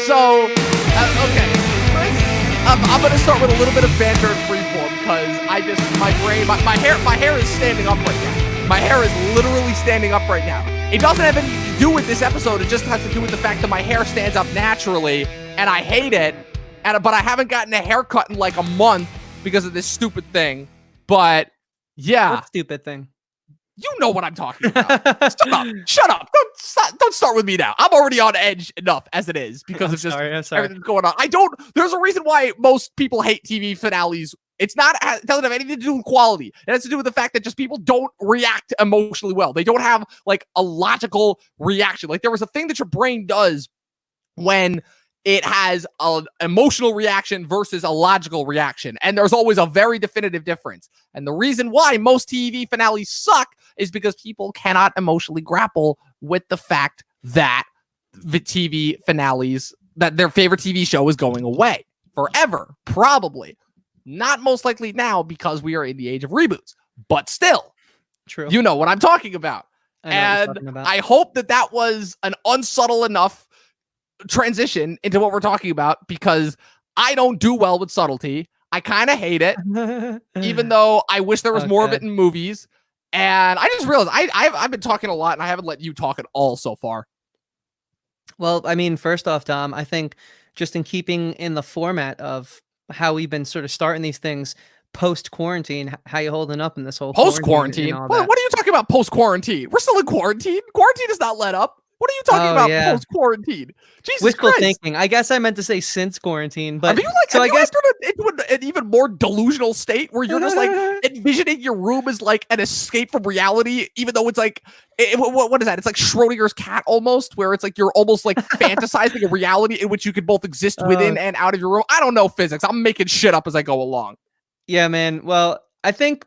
So, okay. I'm going to start with a little bit of banter and freeform because my hair is standing up right now. My hair is literally standing up right now. It doesn't have anything to do with this episode. It just has to do with the fact that my hair stands up naturally, and I hate it. But I haven't gotten a haircut in like a month because of this stupid thing. But yeah. What stupid thing? You know what I'm talking about. Shut up. Don't start with me now. I'm already on edge enough as it is because of just everything going on. There's a reason why most people hate TV finales. It doesn't have anything to do with quality. It has to do with the fact that just people don't react emotionally well. They don't have like a logical reaction. Like there was a thing that your brain does when it has an emotional reaction versus a logical reaction. And there's always a very definitive difference. And the reason why most TV finales suck is because people cannot emotionally grapple with the fact that the TV finales, that their favorite TV show is going away forever, probably. Not most likely now because we are in the age of reboots, but still. True. You know what I'm talking about. I hope that was an unsubtle enough transition into what we're talking about because I don't do well with subtlety. I kind of hate it, even though I wish there was more of it in movies. And I just realized I've been talking a lot and I haven't let you talk at all so far. Well, I mean, first off, Dom, I think just in keeping in the format of how we've been sort of starting these things post-quarantine, how you holding up in this whole post-quarantine? What are you talking about post-quarantine? We're still in quarantine. Quarantine is not let up. What are you talking about post-quarantine? Jesus Wishful Christ. thinking. I guess I meant to say since quarantine, but have you entered into an even more delusional state where you're just like envisioning your room as like an escape from reality, even though it's like, what is that? It's like Schrodinger's cat almost, where it's like you're almost like fantasizing a reality in which you could both exist within and out of your room. I don't know physics. I'm making shit up as I go along. Yeah, man. Well, I think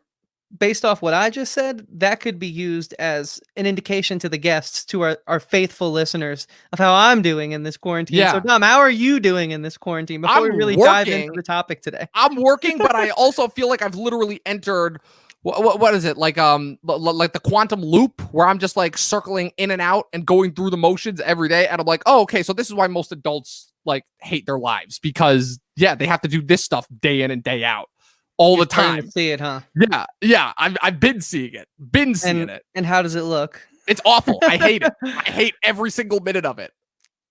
based off what I just said, that could be used as an indication to the guests, to our faithful listeners, of how I'm doing in this quarantine. Yeah. So, Dom, how are you doing in this quarantine before we really dive into the topic today? I'm working, but I also feel like I've literally entered, what is it? Like the quantum loop where I'm just like circling in and out and going through the motions every day. And I'm like, oh, okay, so this is why most adults like hate their lives because, yeah, they have to do this stuff day in and day out. All the time. To see it, huh? Yeah. I've been seeing it. And how does it look? It's awful. I hate it. I hate every single minute of it.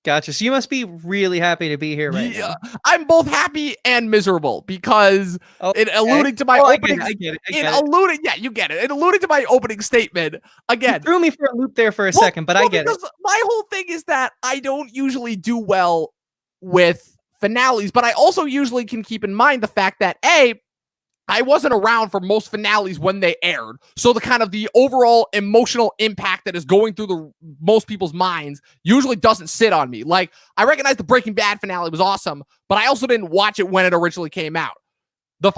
Gotcha. So you must be really happy to be here right now. I'm both happy and miserable because alluding to my opening. I get it. You get it. It alluding to my opening statement again. You threw me for a loop there for a second, but I get it. My whole thing is that I don't usually do well with finales, but I also usually can keep in mind the fact that I wasn't around for most finales when they aired. So the overall emotional impact that is going through most people's minds usually doesn't sit on me. Like, I recognize the Breaking Bad finale was awesome, but I also didn't watch it when it originally came out.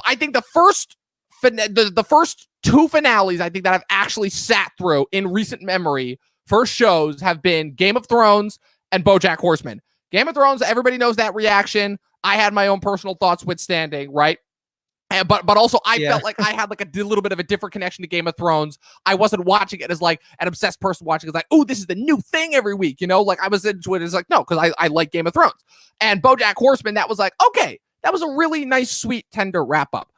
I think the first two finales I think that I've actually sat through in recent memory, first shows, have been Game of Thrones and BoJack Horseman. Game of Thrones, everybody knows that reaction. I had my own personal thoughts withstanding, right? But also I felt like I had like a little bit of a different connection to Game of Thrones. I wasn't watching it as like an obsessed person watching it. It's like, oh, this is the new thing every week, you know? Like I was into it. It's like, no, because I like Game of Thrones. And BoJack Horseman, that was like, okay, that was a really nice, sweet, tender wrap up.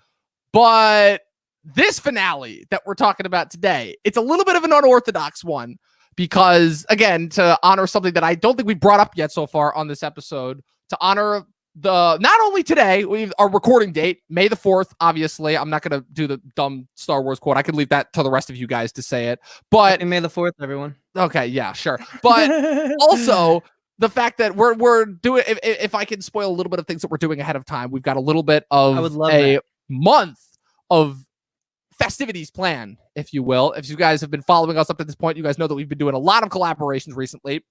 But this finale that we're talking about today, it's a little bit of an unorthodox one because, again, to honor something that I don't think we brought up yet so far on this episode, to honor not only today, our recording date, May the 4th, obviously. I'm not going to do the dumb Star Wars quote. I can leave that to the rest of you guys to say it. But May the 4th, everyone. Okay, yeah, sure. But also the fact that we're doing, if I can spoil a little bit of things that we're doing ahead of time, we've got a little bit of month of festivities planned, if you will. If you guys have been following us up to this point, you guys know that we've been doing a lot of collaborations recently.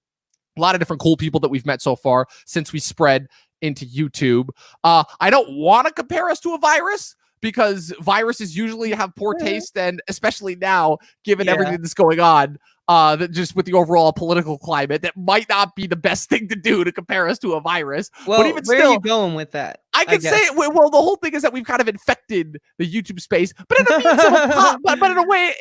A lot of different cool people that we've met so far since we spread into YouTube. I don't want to compare us to a virus because viruses usually have poor taste, and especially now, given everything that's going on, that just with the overall political climate, that might not be the best thing to do to compare us to a virus. Well, but even where still, are you going with that? I could say, well, the whole thing is that we've kind of infected the YouTube space, but in a means of but in a way,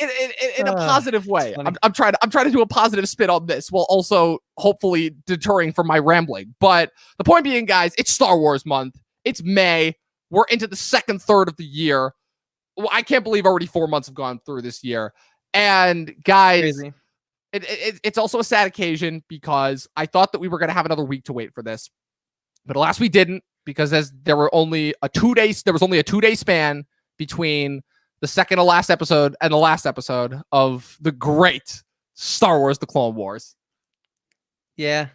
in a positive way. I'm trying to do a positive spin on this, while also hopefully deterring from my rambling. But the point being, guys, it's Star Wars month. It's May. We're into the second third of the year. Well, I can't believe already 4 months have gone through this year. And guys, it's also a sad occasion because I thought that we were going to have another week to wait for this, but alas, we didn't, because there was only a 2-day span between the second to last episode and the last episode of the great Star Wars: The Clone Wars. Yeah,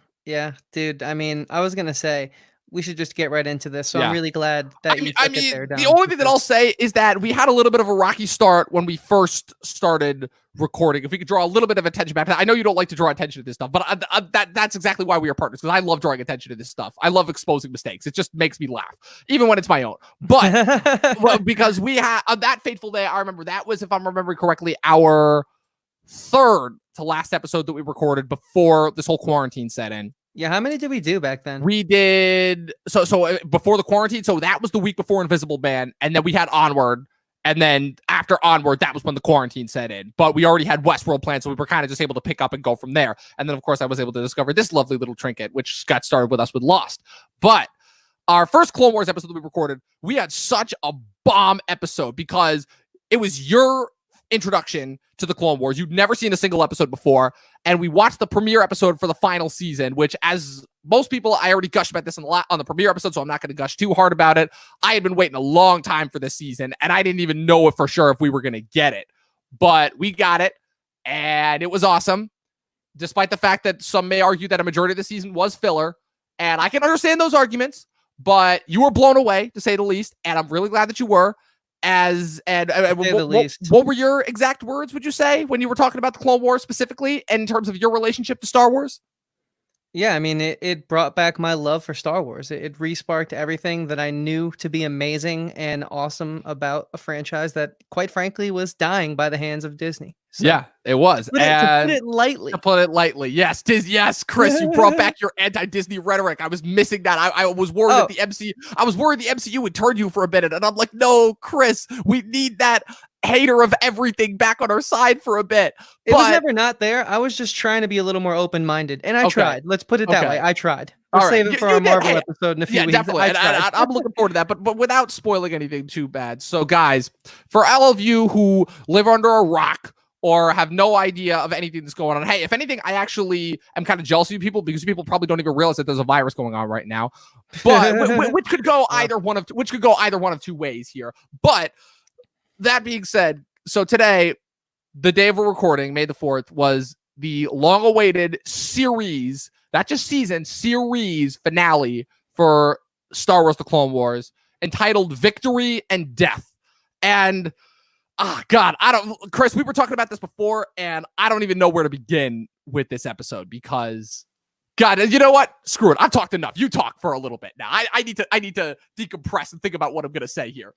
dude. I mean, I was gonna say we should just get right into this. So I'm really glad that you took it there, Dom. The only thing that I'll say is that we had a little bit of a rocky start when we first started recording. If we could draw a little bit of attention back to that. I know you don't like to draw attention to this stuff, but that's exactly why we are partners, because I love drawing attention to this stuff. I love exposing mistakes. It just makes me laugh, even when it's my own. But well, because we had on that fateful day, I remember that was, if I'm remembering correctly, our third to last episode that we recorded before this whole quarantine set in. Yeah, how many did we do back then? We did so before the quarantine. So that was the week before Invisible Man, and then we had Onward, and then after Onward, that was when the quarantine set in. But we already had Westworld planned, so we were kind of just able to pick up and go from there. And then, of course, I was able to discover this lovely little trinket, which got started with us with Lost. But our first Clone Wars episode that we recorded, we had such a bomb episode because it was your introduction to the Clone Wars. You'd never seen a single episode before, and we watched the premiere episode for the final season, which, as most people, I already gushed about this on the premiere episode, so I'm not going to gush too hard about it. I had been waiting a long time for this season, and I didn't even know for sure if we were going to get it, but we got it, and it was awesome, despite the fact that some may argue that a majority of the season was filler, and I can understand those arguments, but you were blown away, to say the least, and I'm really glad that you were. What were your exact words, would you say, when you were talking about the Clone Wars specifically in terms of your relationship to Star Wars? Yeah, I mean, it brought back my love for Star Wars. It re-sparked everything that I knew to be amazing and awesome about a franchise that, quite frankly, was dying by the hands of Disney. So, yeah, it was. To put it lightly. To put it lightly. Yes, Chris, you brought back your anti-Disney rhetoric. I was missing that. I was worried that the MCU would turn you for a minute, and I'm like, no, Chris, we need that hater of everything back on our side for a bit. It was never not there. I was just trying to be a little more open-minded, and I tried. Let's put it that way. I tried. We'll save it for our Marvel episode in a few weeks. Definitely. I'm looking forward to that, but without spoiling anything too bad. So, guys, for all of you who live under a rock or have no idea of anything that's going on, hey, if anything, I actually am kind of jealous of you people, because people probably don't even realize that there's a virus going on right now. But which could go either one of two ways here. But that being said, so today, the day of a recording, May the 4th, was the long-awaited series, not just season, series finale for Star Wars: The Clone Wars, entitled Victory and Death. And God, Chris, we were talking about this before, and I don't even know where to begin with this episode, because God, you know what? Screw it. I've talked enough. You talk for a little bit now. I need to decompress and think about what I'm going to say here.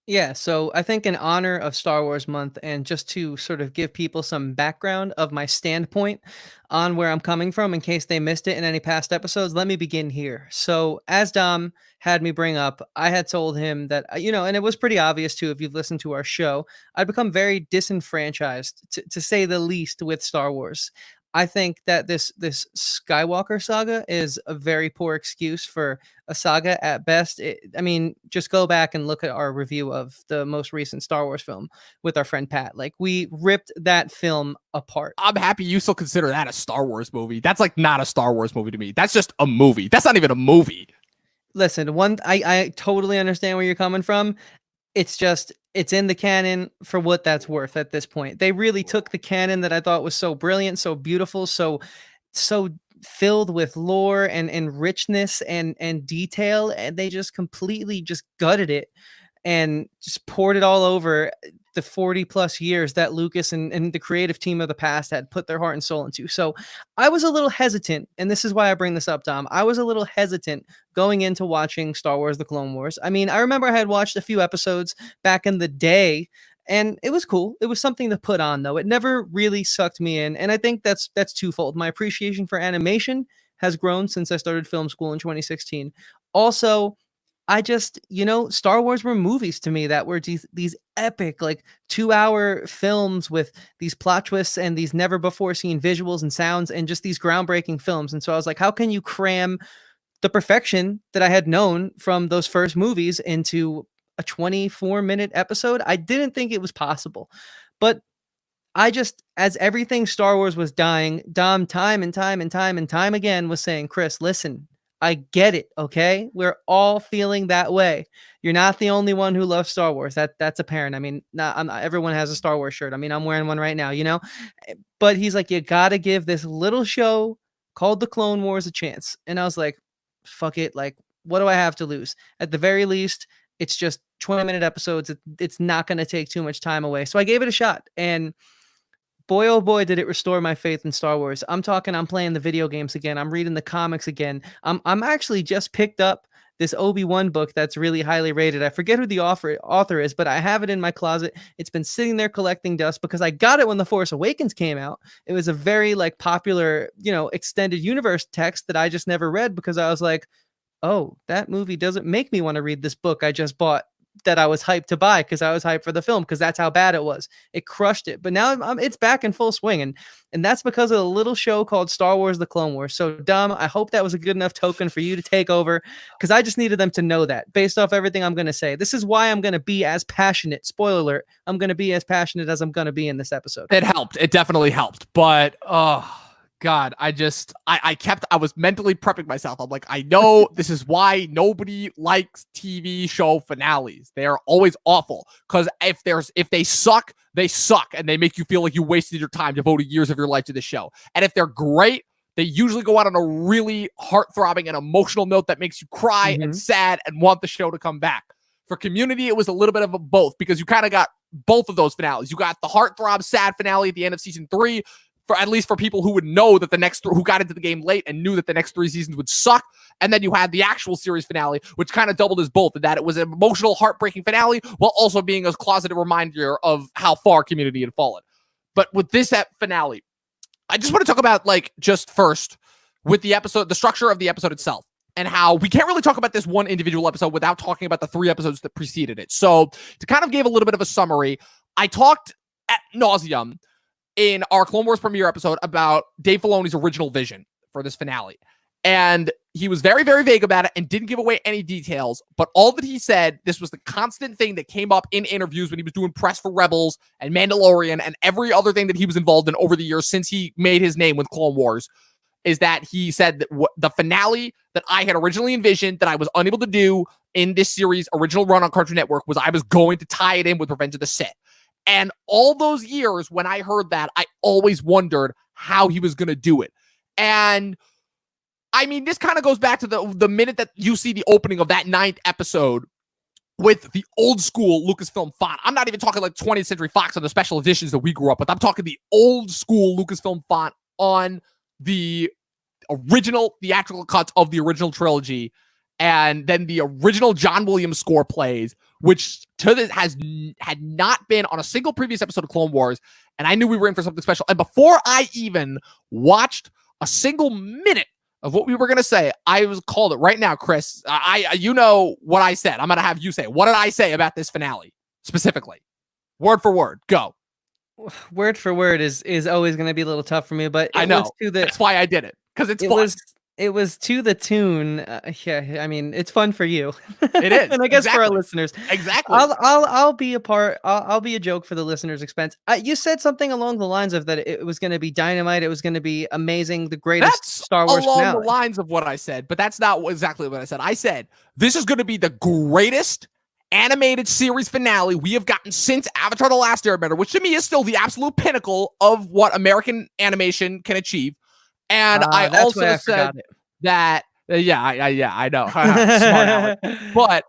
Yeah, so I think in honor of Star Wars Month, and just to sort of give people some background of my standpoint on where I'm coming from in case they missed it in any past episodes, let me begin here. So as Dom had me bring up, I had told him that, and it was pretty obvious too, if you've listened to our show, I'd become very disenfranchised, to say the least, with Star Wars. I think that this Skywalker Saga is a very poor excuse for a saga at best. I mean, just go back and look at our review of the most recent Star Wars film with our friend Pat. Like, we ripped that film apart. I'm happy you still consider that a Star Wars movie. That's like not a Star Wars movie to me. That's just a movie. That's not even a movie. Listen, I totally understand where you're coming from. It's just, it's in the canon for what that's worth at this point. They really took the canon that I thought was so brilliant, so beautiful, so filled with lore and richness and detail, and they just completely just gutted it and just poured it all over. the 40 plus years that Lucas and the creative team of the past had put their heart and soul into. So I was a little hesitant, and this is why I bring this up, Dom. I was a little hesitant going into watching Star Wars The Clone Wars. I mean, I remember I had watched a few episodes back in the day, and it was cool. It was something to put on, though. It never really sucked me in, and I think that's twofold. My appreciation for animation has grown since I started film school in 2016. Also, I just, Star Wars were movies to me that were these epic, like 2-hour films with these plot twists and these never before seen visuals and sounds and just these groundbreaking films. And so I was like, how can you cram the perfection that I had known from those first movies into a 24-minute episode? I didn't think it was possible. But I just, as everything Star Wars was dying, Dom time and time and time and time again was saying, Chris, listen, I get it, okay? We're all feeling that way. You're not the only one who loves Star Wars. That's apparent. I mean, everyone has a Star Wars shirt. I mean, I'm wearing one right now, But he's like, you gotta give this little show called The Clone Wars a chance. And I was like, fuck it. Like, what do I have to lose? At the very least, it's just 20-minute episodes. It's not going to take too much time away. So I gave it a shot. And boy, oh boy, did it restore my faith in Star Wars. I'm playing the video games again. I'm reading the comics again. I'm actually just picked up this Obi-Wan book that's really highly rated. I forget who the author is, but I have it in my closet. It's been sitting there collecting dust because I got it when The Force Awakens came out. It was a very popular, extended universe text that I just never read because I was like, oh, that movie doesn't make me want to read this book I just bought that I was hyped to buy because I was hyped for the film because that's how bad it was. It crushed it. But now it's back in full swing. And that's because of a little show called Star Wars The Clone Wars. So, Dom, I hope that was a good enough token for you to take over because I just needed them to know that based off everything I'm going to say. This is why I'm going to be as passionate. Spoiler alert. I'm going to be as passionate as I'm going to be in this episode. It helped. It definitely helped. But, God, I was mentally prepping myself. I'm like, I know this is why nobody likes TV show finales. They are always awful because if they suck, they suck and they make you feel like you wasted your time devoting years of your life to the show. And if they're great, they usually go out on a really heart-throbbing and emotional note that makes you cry and sad and want the show to come back. For Community, it was a little bit of a both because you kind of got both of those finales. You got the heartthrob sad finale at the end of season 3, for at least for people who would know that who got into the game late and knew that the next 3 seasons would suck. And then you had the actual series finale, which kind of doubled as both, in that it was an emotional, heartbreaking finale while also being a closeted reminder of how far Community had fallen. But with this finale, I just want to talk about, just first with the episode, the structure of the episode itself, and how we can't really talk about this one individual episode without talking about the 3 episodes that preceded it. So to kind of give a little bit of a summary, I talked ad nauseum in our Clone Wars premiere episode about Dave Filoni's original vision for this finale. And he was very, very vague about it and didn't give away any details. But all that he said, this was the constant thing that came up in interviews when he was doing press for Rebels and Mandalorian and every other thing that he was involved in over the years since he made his name with Clone Wars, is that he said that the finale that I had originally envisioned that I was unable to do in this series' original run on Cartoon Network was I was going to tie it in with Revenge of the Sith. And all those years when I heard that, I always wondered how he was going to do it. And I mean, this kind of goes back to the minute that you see the opening of that 9th episode with the old school Lucasfilm font. I'm not even talking 20th Century Fox on the special editions that we grew up with. I'm talking the old school Lucasfilm font on the original theatrical cuts of the original trilogy. And then the original John Williams score plays, which to this had not been on a single previous episode of Clone Wars. And I knew we were in for something special. And before I even watched a single minute of what we were going to say, I was called it right now, Chris. You know what I said. I'm going to have you say, what did I say about this finale specifically? Word for word, go. Word for word is always going to be a little tough for me, but I know. That's why I did it. Because it's fun. It was to the tune. Yeah, I mean, it's fun for you. It is, and I guess for our listeners, exactly. I'll be a part. I'll be a joke for the listeners' expense. You said something along the lines of that it was going to be dynamite. It was going to be amazing. The greatest Star Wars along finale. The lines of what I said, but that's not exactly what I said. I said this is going to be the greatest animated series finale we have gotten since Avatar: The Last Airbender, which to me is still the absolute pinnacle of what American animation can achieve. And I also said that, I know, smart Alex. But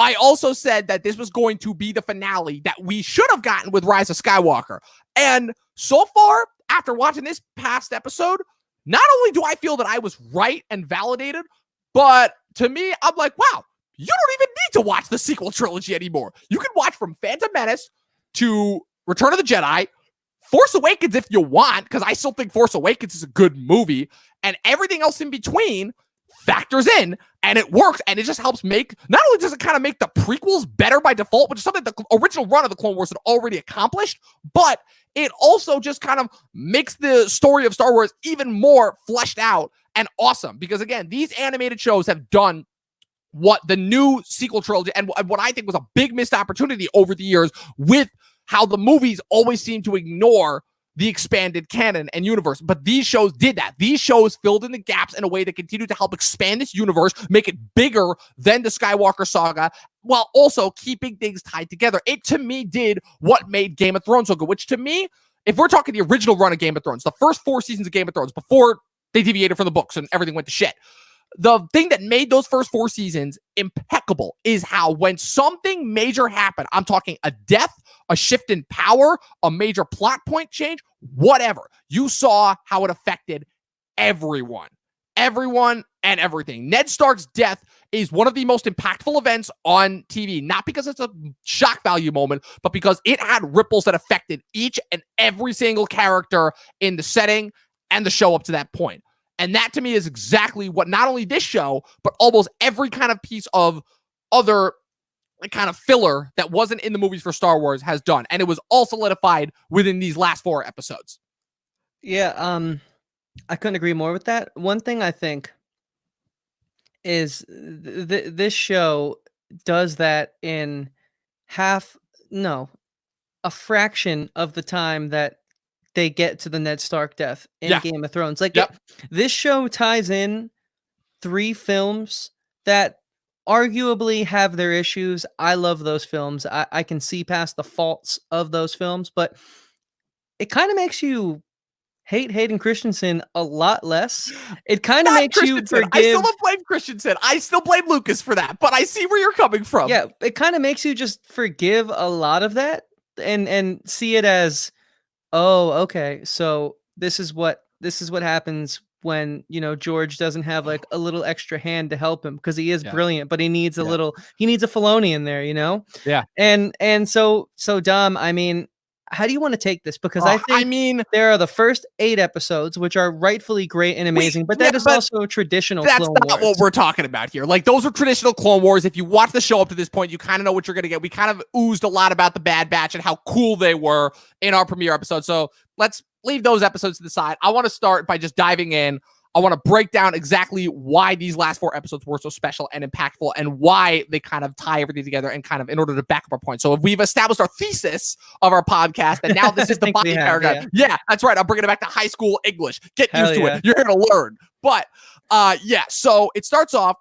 I also said that this was going to be the finale that we should have gotten with Rise of Skywalker. And so far, after watching this past episode, not only do I feel that I was right and validated, but to me, I'm like, wow, you don't even need to watch the sequel trilogy anymore. You can watch from Phantom Menace to Return of the Jedi, Force Awakens if you want, because I still think Force Awakens is a good movie, and everything else in between factors in, and it works, and it just helps make, not only does it kind of make the prequels better by default, which is something the original run of the Clone Wars had already accomplished, but it also just kind of makes the story of Star Wars even more fleshed out and awesome, because again, these animated shows have done what the new sequel trilogy and what I think was a big missed opportunity over the years with how the movies always seem to ignore the expanded canon and universe. But these shows did that. These shows filled in the gaps in a way to continue to help expand this universe, make it bigger than the Skywalker Saga, while also keeping things tied together. It, to me, did what made Game of Thrones so good, which to me, if we're talking the original run of Game of Thrones, the first 4 seasons of Game of Thrones, before they deviated from the books and everything went to shit, the thing that made those first 4 seasons impeccable is how when something major happened, I'm talking a death, a shift in power, a major plot point change, whatever, you saw how it affected everyone and everything. Ned Stark's death is one of the most impactful events on TV, not because it's a shock value moment, but because it had ripples that affected each and every single character in the setting and the show up to that point. And that, to me, is exactly what not only this show, but almost every kind of piece of other kind of filler that wasn't in the movies for Star Wars has done. And it was all solidified within these last 4 episodes. Yeah, I couldn't agree more with that. One thing I think is this show does that in a fraction of the time that they get to the Ned Stark death in Game of Thrones. Like, this show ties in 3 films that arguably have their issues. I love those films. I can see past the faults of those films, but it kind of makes you hate Hayden Christensen a lot less. It kind of makes you forgive. I still don't blame Christensen. I still blame Lucas for that, but I see where you're coming from. Yeah, it kind of makes you just forgive a lot of that and see it as, oh, okay, so this is what happens when, George doesn't have like a little extra hand to help him, because he is brilliant, but he needs a Filoni in there, Yeah. And so Dom, I mean, how do you want to take this? Because I think there are the first 8 episodes, which are rightfully great and amazing, but that is also traditional Clone Wars. That's not what we're talking about here. Like, those are traditional Clone Wars. If you watch the show up to this point, you kind of know what you're going to get. We kind of oozed a lot about the Bad Batch and how cool they were in our premiere episode. So let's leave those episodes to the side. I want to start by just diving in. I want to break down exactly why these last 4 episodes were so special and impactful, and why they kind of tie everything together, and kind of in order to back up our point. So if we've established our thesis of our podcast, and now this is the body paragraph. Yeah, that's right. I'm bringing it back to high school English. Get used to it. You're here to learn. But so it starts off,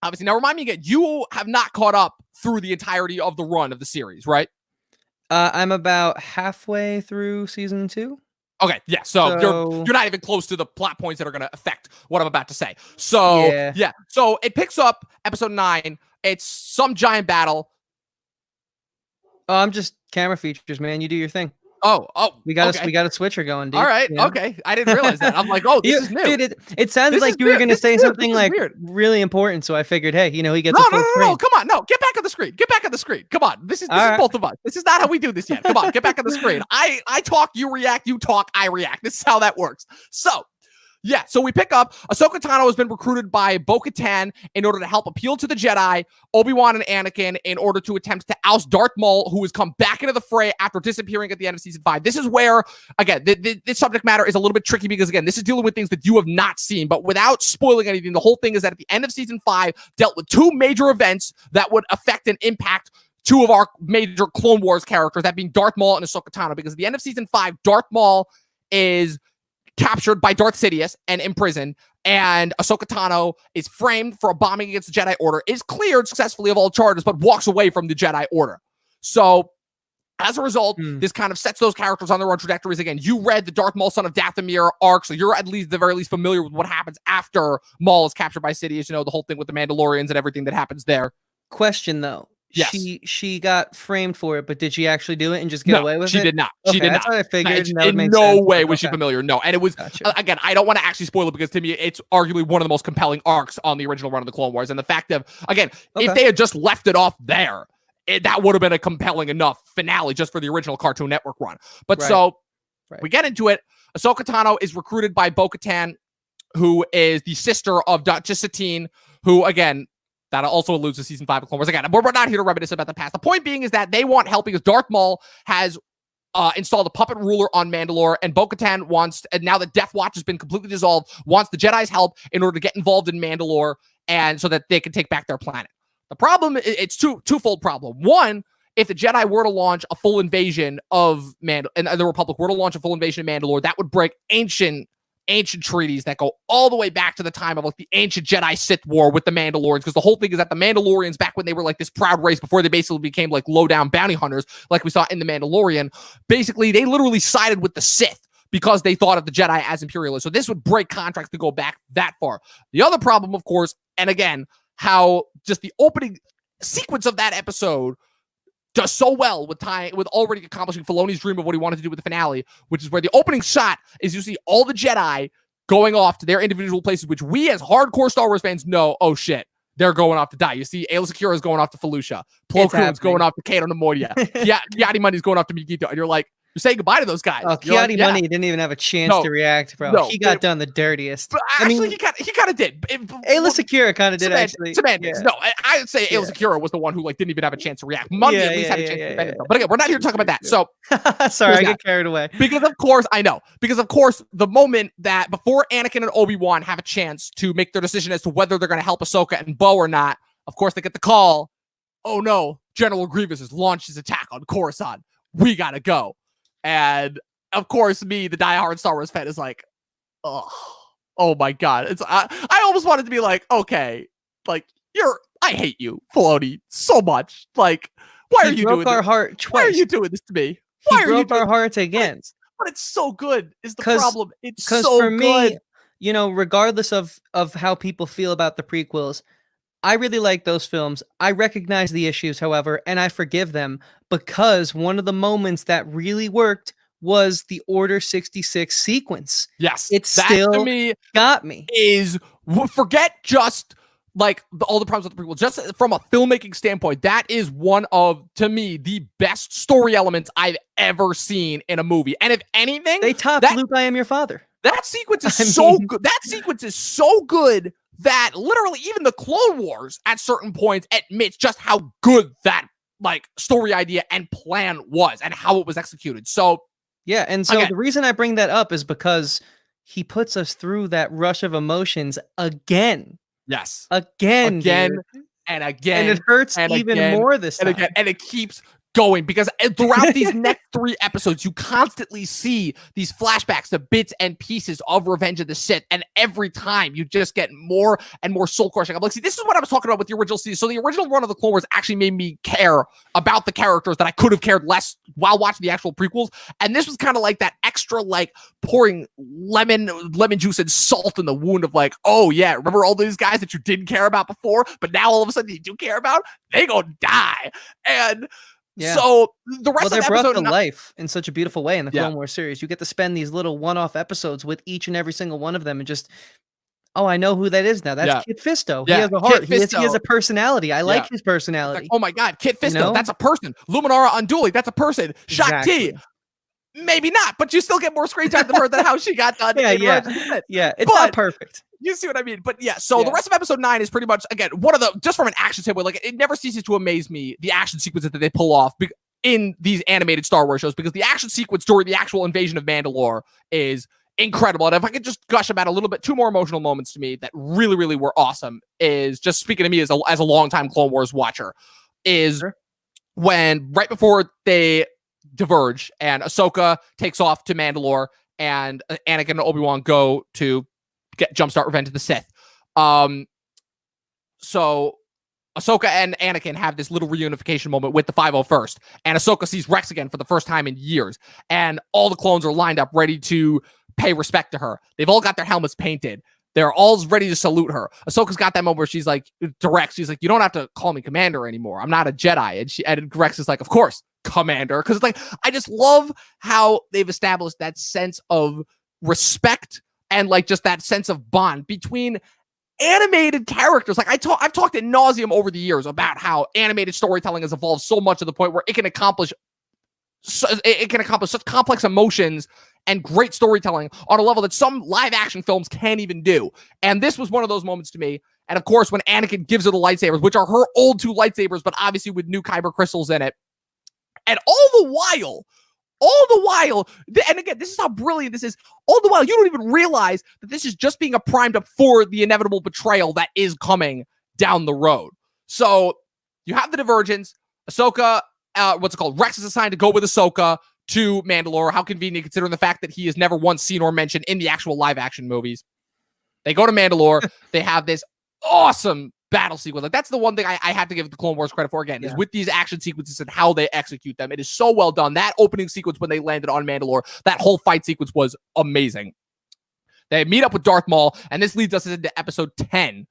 obviously. Now remind me again, you have not caught up through the entirety of the run of the series, right? I'm about halfway through season 2. Okay, yeah, so you're not even close to the plot points that are going to affect what I'm about to say. So, so it picks up episode 9. It's some giant battle. Oh, I'm just camera features, man. You do your thing. Oh, we got a switcher going, dude. All right, okay. I didn't realize that. I'm like, oh, this is new. Dude, it sounded like you were going to say something like really important, so I figured, hey, he gets a full screen. No, come on, no, get back on the screen. Get back on the screen. Come on, this is both of us. This is not how we do this yet. Come on, get back on the screen. I talk, you react. You talk, I react. This is how that works. So we pick up, Ahsoka Tano has been recruited by Bo-Katan in order to help appeal to the Jedi, Obi-Wan and Anakin, in order to attempt to oust Darth Maul, who has come back into the fray after disappearing at the end of season 5. This is where, again, this subject matter is a little bit tricky, because, again, this is dealing with things that you have not seen, but without spoiling anything, the whole thing is that at the end of season 5, dealt with 2 major events that would affect and impact 2 of our major Clone Wars characters, that being Darth Maul and Ahsoka Tano, because at the end of season 5, Darth Maul is captured by Darth Sidious and imprisoned, and Ahsoka Tano is framed for a bombing against the Jedi Order, is cleared successfully of all charges, but walks away from the Jedi Order. So, as a result, this kind of sets those characters on their own trajectories. Again, you read the Darth Maul, Son of Dathomir arc, so you're at the very least familiar with what happens after Maul is captured by Sidious, the whole thing with the Mandalorians and everything that happens there. Question though. Yes. She got framed for it, but did she actually do it and just get away with it? She did not. Okay, She did that's not. what I figured. In no way was she familiar. No. And it was, again, I don't want to actually spoil it because to me, it's arguably one of the most compelling arcs on the original run of the Clone Wars. And the fact of, again, if they had just left it off there, that would have been a compelling enough finale just for the original Cartoon Network run. But we get into it. Ahsoka Tano is recruited by Bo-Katan, who is the sister of Duchess Satine, who, again, that also alludes to season 5 of Clone Wars. Again, we're not here to reminisce about the past. The point being is that they want help because Darth Maul has installed a puppet ruler on Mandalore, and Bo-Katan wants, and now that Death Watch has been completely dissolved, wants the Jedi's help in order to get involved in Mandalore and so that they can take back their planet. The problem, it's twofold problem. One, if the Jedi were to launch a full invasion of and the Republic were to launch a full invasion of Mandalore, that would break ancient treaties that go all the way back to the time of like the ancient Jedi Sith War with the Mandalorians, because the whole thing is that the Mandalorians, back when they were like this proud race before they basically became like low down bounty hunters like we saw in the Mandalorian, basically they literally sided with the Sith because they thought of the Jedi as imperialists. So this would break contracts to go back that far. The other problem, of course, and again, how just the opening sequence of that episode does so well with already accomplishing Filoni's dream of what he wanted to do with the finale, which is where the opening shot is you see all the Jedi going off to their individual places, which we as hardcore Star Wars fans know, oh shit, they're going off to die. You see Aayla Secura is going off to Felucia. Plo Koon's going off to Kato Namoria. Ki-Adi-Muny's going off to Mikito. And you're like, you're saying goodbye to those guys. Oh, Ki-Adi-Muny didn't even have a chance to react, bro. He got done the dirtiest. But actually, he kind of did. Aayla Secura kind of did, actually. Semantics. No, I would say Aayla Secura was the one who like didn't even have a chance to react. Muny at least had a chance to defend himself. But again, we're not here to talk about that. So sorry, I get carried away. Because of course, the moment that before Anakin and Obi-Wan have a chance to make their decision as to whether they're going to help Ahsoka and Bo or not, of course they get the call. Oh no, General Grievous has launched his attack on Coruscant. We gotta go. And of course, me, the diehard Star Wars fan, is like, oh my god. I almost wanted to be like, okay, like I hate you, Filoni, so much. Like, why are you doing our this? Heart twice. Why are you doing this to me? Why are you broke our hearts again? But it's so good. Is the problem? It's so for good. Me, you know, regardless of how people feel about the prequels, I really like those films. I recognize the issues, however, and I forgive them because one of the moments that really worked was the Order 66 sequence. Yes. It still to me got me. Forget just like all the problems with the prequel. Just from a filmmaking standpoint, that is one of, to me, the best story elements I've ever seen in a movie. And if anything, they topped Luke, I Am Your Father. That sequence is so good. That sequence is so good that literally even the Clone Wars at certain points admits just how good that like story idea and plan was and how it was executed. So yeah, and so the reason I bring that up is because he puts us through that rush of emotions again. Yes. Again and again. And it hurts even more this time. And it keeps going because throughout these next 3 episodes, you constantly see these flashbacks to bits and pieces of Revenge of the Sith, and every time you just get more and more soul crushing. I'm like, see, this is what I was talking about with the original season. So the original run of the Clone Wars actually made me care about the characters that I could have cared less while watching the actual prequels, and this was kind of like that extra, like pouring lemon juice and salt in the wound of like, oh yeah, remember all these guys that you didn't care about before, but now all of a sudden you do care about? They gonna die. And so the rest of the episode, brought to life in such a beautiful way in the Clone Wars series. You get to spend these little one-off episodes with each and every single one of them, and just, oh, I know who that is now. That's Kit Fisto. He has a heart. He has a personality. I like his personality. Like, oh my god, Kit Fisto, that's a person. Luminara Unduli, that's a person. Shakti, maybe not, but you still get more screen time than how she got done. It's not perfect. You see what I mean? But the rest of episode 9 is pretty much, again, one of the, just from an action standpoint, like it never ceases to amaze me, the action sequences that they pull off in these animated Star Wars shows, because the action sequence during the actual invasion of Mandalore is incredible. And if I could just gush about a little bit, 2 more emotional moments to me that really, really were awesome is, just speaking to me as a longtime Clone Wars watcher, is when right before they diverge and Ahsoka takes off to Mandalore and Anakin and Obi-Wan go to jumpstart Revenge of the Sith. So Ahsoka and Anakin have this little reunification moment with the 501st, and Ahsoka sees Rex again for the first time in years, and all the clones are lined up ready to pay respect to her. They've all got their helmets painted. They're all ready to salute her. Ahsoka's got that moment where she's like, directs. She's like, you don't have to call me Commander anymore. I'm not a Jedi. And Rex is like, of course, Commander. Because it's like, I just love how they've established that sense of respect and like just that sense of bond between animated characters. Like I've talked ad nauseum over the years about how animated storytelling has evolved so much to the point where it can accomplish such complex emotions and great storytelling on a level that some live action films can't even do. And this was one of those moments to me. And of course, when Anakin gives her the lightsabers, which are her old 2 lightsabers, but obviously with new kyber crystals in it. And all the while, and again, this is how brilliant this is. All the while, you don't even realize that this is just being a primed up for the inevitable betrayal that is coming down the road. So you have the divergence. Ahsoka, Rex is assigned to go with Ahsoka to Mandalore. How convenient, considering the fact that he is never once seen or mentioned in the actual live action movies. They go to Mandalore. They have this awesome battle sequence. Like that's the one thing I have to give the Clone Wars credit for again, is with these action sequences and how they execute them. It is so well done. That opening sequence when they landed on Mandalore, that whole fight sequence was amazing. They meet up with Darth Maul, and this leads us into episode 10,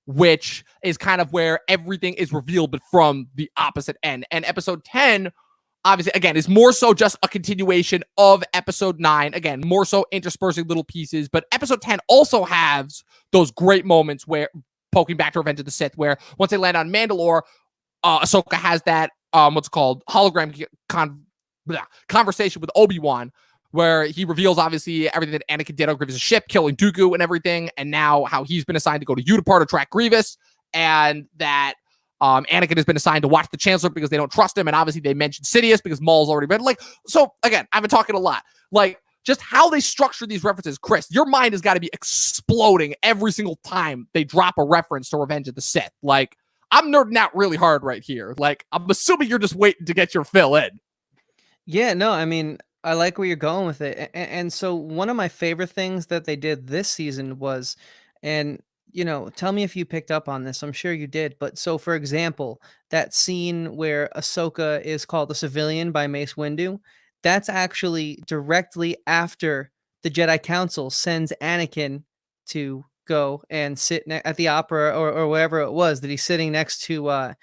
which is kind of where everything is revealed, but from the opposite end. And episode 10, obviously, again, is more so just a continuation of episode 9. Again, more so interspersing little pieces. But episode 10 also has those great moments where, poking back to Revenge of the Sith, where once they land on Mandalore, Ahsoka has that, hologram conversation with Obi-Wan, where he reveals, obviously, everything that Anakin did on Grievous' ship, killing Dooku and everything, and now how he's been assigned to go to Utapar to track Grievous, and that Anakin has been assigned to watch the Chancellor because they don't trust him, and obviously they mentioned Sidious because Maul's already been, like, so, again, I've been talking a lot. Like, just how they structure these references. Chris, your mind has got to be exploding every single time they drop a reference to Revenge of the Sith. Like, I'm nerding out really hard right here. Like, I'm assuming you're just waiting to get your fill in. Yeah, no, I mean, I like where you're going with it. And so one of my favorite things that they did this season was, and tell me if you picked up on this. I'm sure you did. But so, for example, that scene where Ahsoka is called a civilian by Mace Windu, that's actually directly after the Jedi Council sends Anakin to go and sit at the opera or wherever it was that he's sitting next to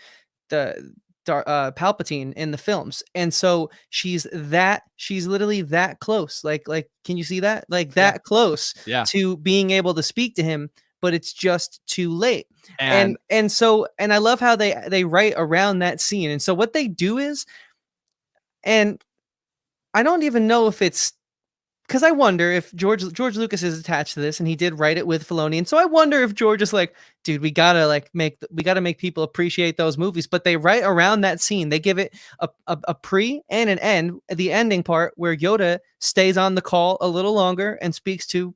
the Palpatine in the films. And so she's literally that close. Like, can you see that? Like that close to being able to speak to him, but it's just too late. And I love how they write around that scene. And so what they do is, and I don't even know if it's, because I wonder if George Lucas is attached to this, and he did write it with Filoni, and so I wonder if George is like, dude, we gotta make people appreciate those movies. But they write around that scene. They give it a pre and an end. The ending part where Yoda stays on the call a little longer and speaks to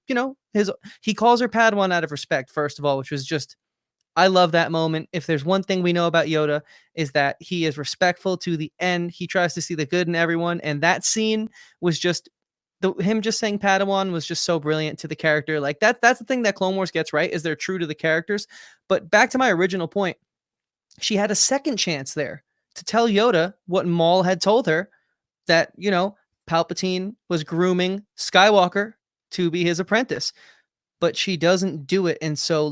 he calls her Padawan out of respect, first of all, which was just, I love that moment. If there's one thing we know about Yoda, is that he is respectful to the end. He tries to see the good in everyone, and that scene was just. Him just saying Padawan was just so brilliant to the character. Like that's the thing that Clone Wars gets right, is they're true to the characters. But back to my original point, she had a second chance there to tell Yoda what Maul had told her, that, Palpatine was grooming Skywalker to be his apprentice, but she doesn't do it. And so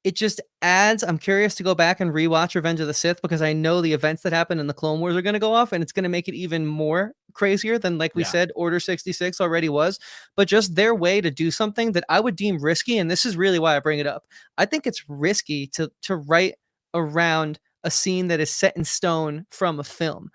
it just adds, I'm curious to go back and rewatch Revenge of the Sith, because I know the events that happen in the Clone Wars are going to go off, and it's going to make it even more crazier than, like we said, Order 66 already was. But just their way to do something that I would deem risky, and this is really why I bring it up. I think it's risky to write around a scene that is set in stone from a film.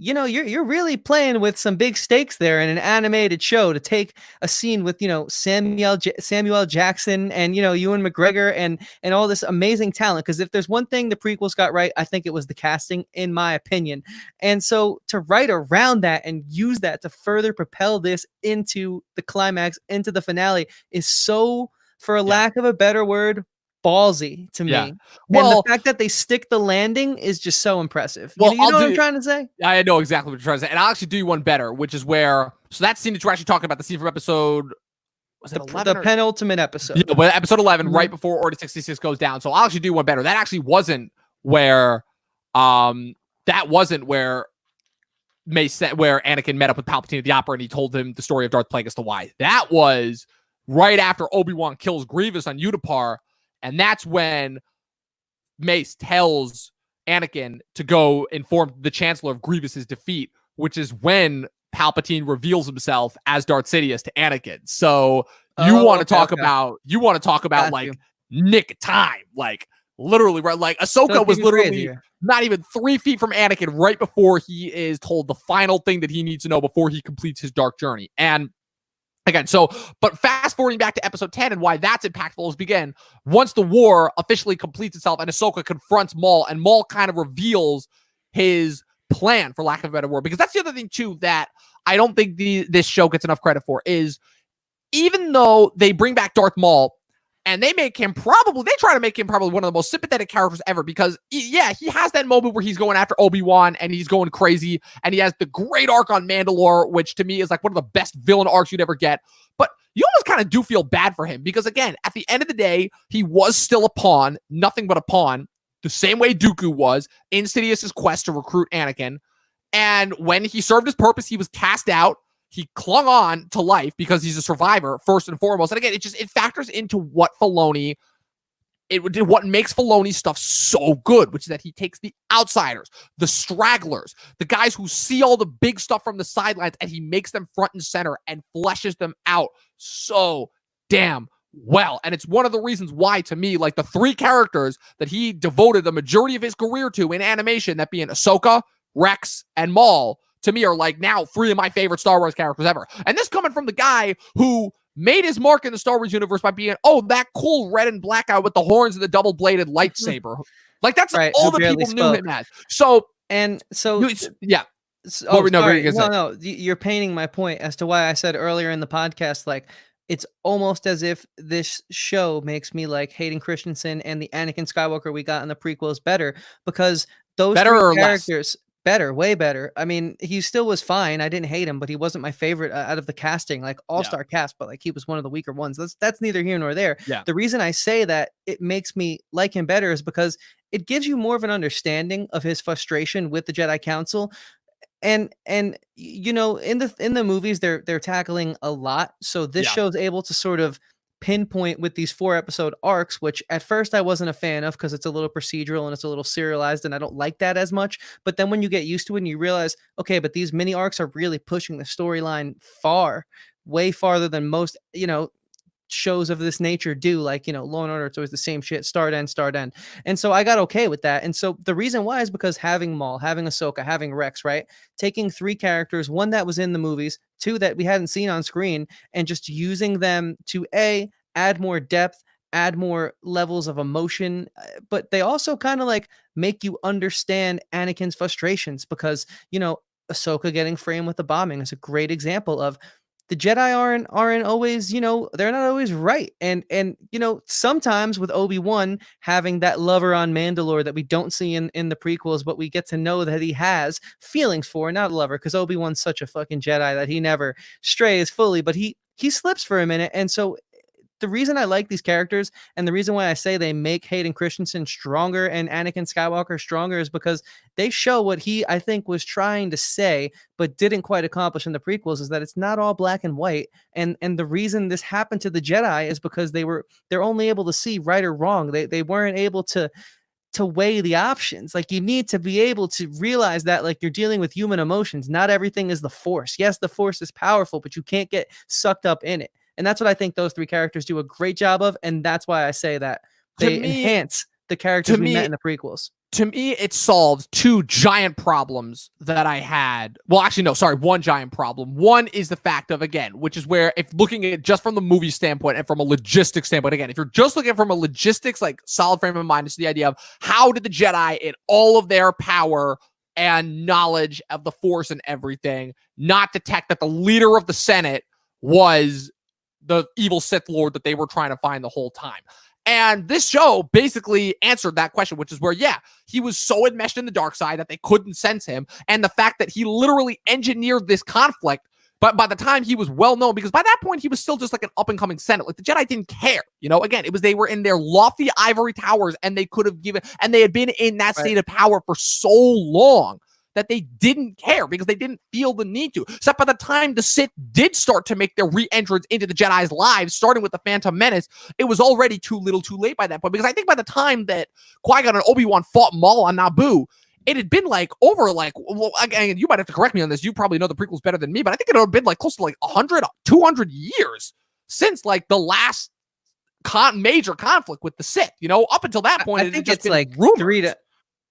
You're really playing with some big stakes there in an animated show, to take a scene with, Samuel Jackson and, Ewan McGregor and all this amazing talent. Because if there's one thing the prequels got right, I think it was the casting, in my opinion. And so to write around that and use that to further propel this into the climax, into the finale, is so, for a lack of a better word, ballsy to me. Well, and the fact that they stick the landing is just so impressive. Well, you know what I'm trying to say? I know exactly what you're trying to say. And I'll actually do you one better, which is where, so that scene that you're actually talking about, the scene from episode, was it 11? The penultimate episode. Yeah, well, episode 11, right before Order 66 goes down. So I'll actually do one better. That actually wasn't where, Anakin met up with Palpatine at the opera and he told him the story of Darth Plagueis the Wise. That was right after Obi-Wan kills Grievous on Utapar. And that's when Mace tells Anakin to go inform the Chancellor of Grievous's defeat, which is when Palpatine reveals himself as Darth Sidious to Anakin. So you want to talk about Got like you. nick of time, like literally, right? Like So Ahsoka it's was even literally crazier. not even 3 feet from Anakin right before he is told the final thing that he needs to know before he completes his dark journey. And again, but fast forwarding back to episode 10 and why that's impactful is begin once the war officially completes itself and Ahsoka confronts Maul, and Maul kind of reveals his plan, for lack of a better word, because that's the other thing too that I don't think this show gets enough credit for is even though they bring back Darth Maul and they try to make him probably one of the most sympathetic characters ever, because he has that moment where he's going after Obi-Wan and he's going crazy, and he has the great arc on Mandalore, which to me is like one of the best villain arcs you'd ever get. But you almost kind of do feel bad for him because, again, at the end of the day, he was still a pawn, nothing but a pawn, the same way Dooku was in Sidious's quest to recruit Anakin. And when he served his purpose, he was cast out. He clung on to life because he's a survivor, first and foremost. And again, it factors into what makes Filoni's stuff so good, which is that he takes the outsiders, the stragglers, the guys who see all the big stuff from the sidelines, and he makes them front and center and fleshes them out so damn well. And it's one of the reasons why, to me, like the 3 characters that he devoted the majority of his career to in animation, that being Ahsoka, Rex, and Maul, to me are like now 3 of my favorite Star Wars characters ever. And this coming from the guy who made his mark in the Star Wars universe by being, that cool red and black guy with the horns and the double-bladed lightsaber. Like, that's right, all the people knew him as. You're painting my point as to why I said earlier in the podcast, like, it's almost as if this show makes me like Hayden Christensen and the Anakin Skywalker we got in the prequels better, because those better 3 or characters... Better, way better. I mean, he still was fine. I didn't hate him, but he wasn't my favorite out of the casting, like all-star cast, but like he was one of the weaker ones. That's neither here nor there. Yeah. The reason I say that it makes me like him better is because it gives you more of an understanding of his frustration with the Jedi Council. And you know, in the movies they're tackling a lot. So this show's able to sort of pinpoint with these 4-episode arcs, which at first I wasn't a fan of because it's a little procedural and it's a little serialized and I don't like that as much. But then when you get used to it and you realize, okay, but these mini arcs are really pushing the storyline way farther than most, shows of this nature do. Like, Law and Order, it's always the same shit, start end. And so I got okay with that. And so the reason why is because having Maul, having Ahsoka, having Rex, right? Taking 3 characters, 1 that was in the movies, 2 that we hadn't seen on screen, and just using them to add more depth, add more levels of emotion, but they also kind of like make you understand Anakin's frustrations, because, Ahsoka getting framed with the bombing is a great example of the Jedi aren't always, they're not always right. And sometimes with Obi-Wan having that lover on Mandalore that we don't see in the prequels, but we get to know that he has feelings for, not a lover, because Obi-Wan's such a fucking Jedi that he never strays fully, but he slips for a minute. And so the reason I like these characters and the reason why I say they make Hayden Christensen stronger and Anakin Skywalker stronger is because they show what he, I think, was trying to say, but didn't quite accomplish in the prequels, is that it's not all black and white. And the reason this happened to the Jedi is because they're only able to see right or wrong. They weren't able to weigh the options. Like, you need to be able to realize that, like, you're dealing with human emotions. Not everything is the Force. Yes, the Force is powerful, but you can't get sucked up in it. And that's what I think those 3 characters do a great job of. And that's why I say that they enhance the characters we met in the prequels. To me, it solves 2 giant problems that I had. Well, actually, no, sorry, 1 giant problem. One is the fact of, again, which is where, if looking at it just from the movie standpoint and from a logistics standpoint, again, if you're just looking from a logistics, like, solid frame of mind, it's the idea of how did the Jedi, in all of their power and knowledge of the Force and everything, not detect that the leader of the Senate was the evil Sith Lord that they were trying to find the whole time. And this show basically answered that question, which is where, he was so enmeshed in the dark side that they couldn't sense him. And the fact that he literally engineered this conflict, but by the time he was well known, because by that point he was still just like an up and coming Senate. Like, the Jedi didn't care. Again, they were in their lofty ivory towers and they could have given, and they had been in that state of power for so long that they didn't care because they didn't feel the need to. So by the time the Sith did start to make their re-entrance into the Jedi's lives, starting with the Phantom Menace, it was already too little too late by that point. Because I think by the time that Qui-Gon and Obi-Wan fought Maul on Naboo, it had been like over like, well, again, you might have to correct me on this. You probably know the prequels better than me, but I think it had been like close to like 100, 200 years since like the last major conflict with the Sith. You know, up until that point, I think it's like rumors.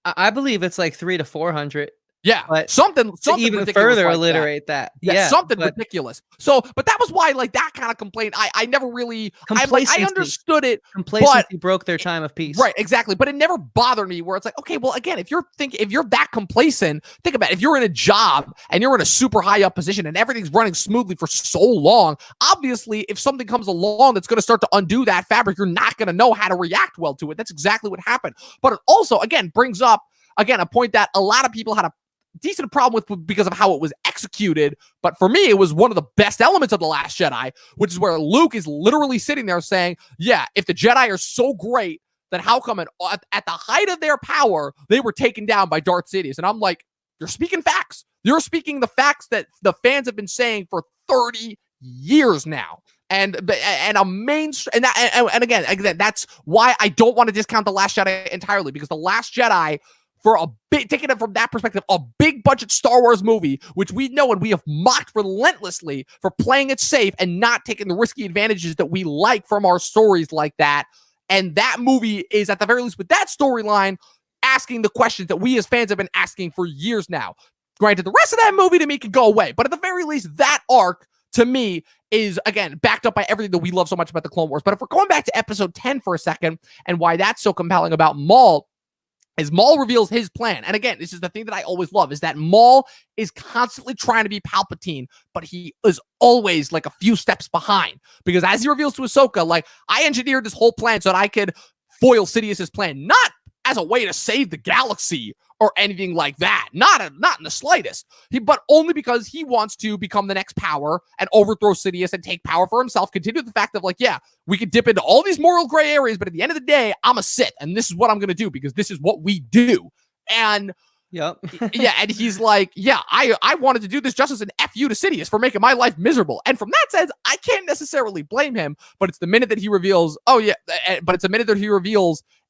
I believe it's like 300 to 400. Yeah, but something even further alliterate that. Yeah, something ridiculous. So, but that was why, like, that kind of complaint, I never really, I understood it. Complacency broke their time of peace. Right, exactly. But it never bothered me where it's like, okay, well, again, if you're that complacent, think about it. If you're in a job and you're in a super high up position and everything's running smoothly for so long, obviously, if something comes along that's going to start to undo that fabric, you're not going to know how to react well to it. That's exactly what happened. But it also, again, brings up, again, a point that a lot of people had a decent problem with because of how it was executed. But for me, it was one of the best elements of The Last Jedi, which is where Luke is literally sitting there saying, yeah, if the Jedi are so great, then how come at the height of their power, they were taken down by Darth Sidious? And I'm like, you're speaking facts. You're speaking the facts that the fans have been saying for 30 years now. And a mainstream, and again, that's why I don't want to discount The Last Jedi entirely, because The Last Jedi, for a big, taking it from that perspective, a big budget Star Wars movie, which we know and we have mocked relentlessly for playing it safe and not taking the risky advantages that we like from our stories like that. And that movie is, at the very least, with that storyline, asking the questions that we as fans have been asking for years now. Granted, the rest of that movie to me can go away, but at the very least, that arc to me is, again, backed up by everything that we love so much about the Clone Wars. But if we're going back to episode 10 for a second, and why that's so compelling about Maul, is Maul reveals his plan. And again, this is the thing that I always love, is that Maul is constantly trying to be Palpatine, but he is always like a few steps behind. Because as he reveals to Ahsoka, like, I engineered this whole plan so that I could foil Sidious's plan, not as a way to save the galaxy or anything like that. Not in the slightest. But only because he wants to become the next power and overthrow Sidious and take power for himself. Continue the fact of, like, yeah, we could dip into all these moral gray areas, but at the end of the day, I'm a Sith, and this is what I'm going to do because this is what we do. And yep. yeah, and he's like, yeah, I wanted to do this just as an F you to Sidious for making my life miserable. And from that sense, I can't necessarily blame him, but it's the minute that he reveals,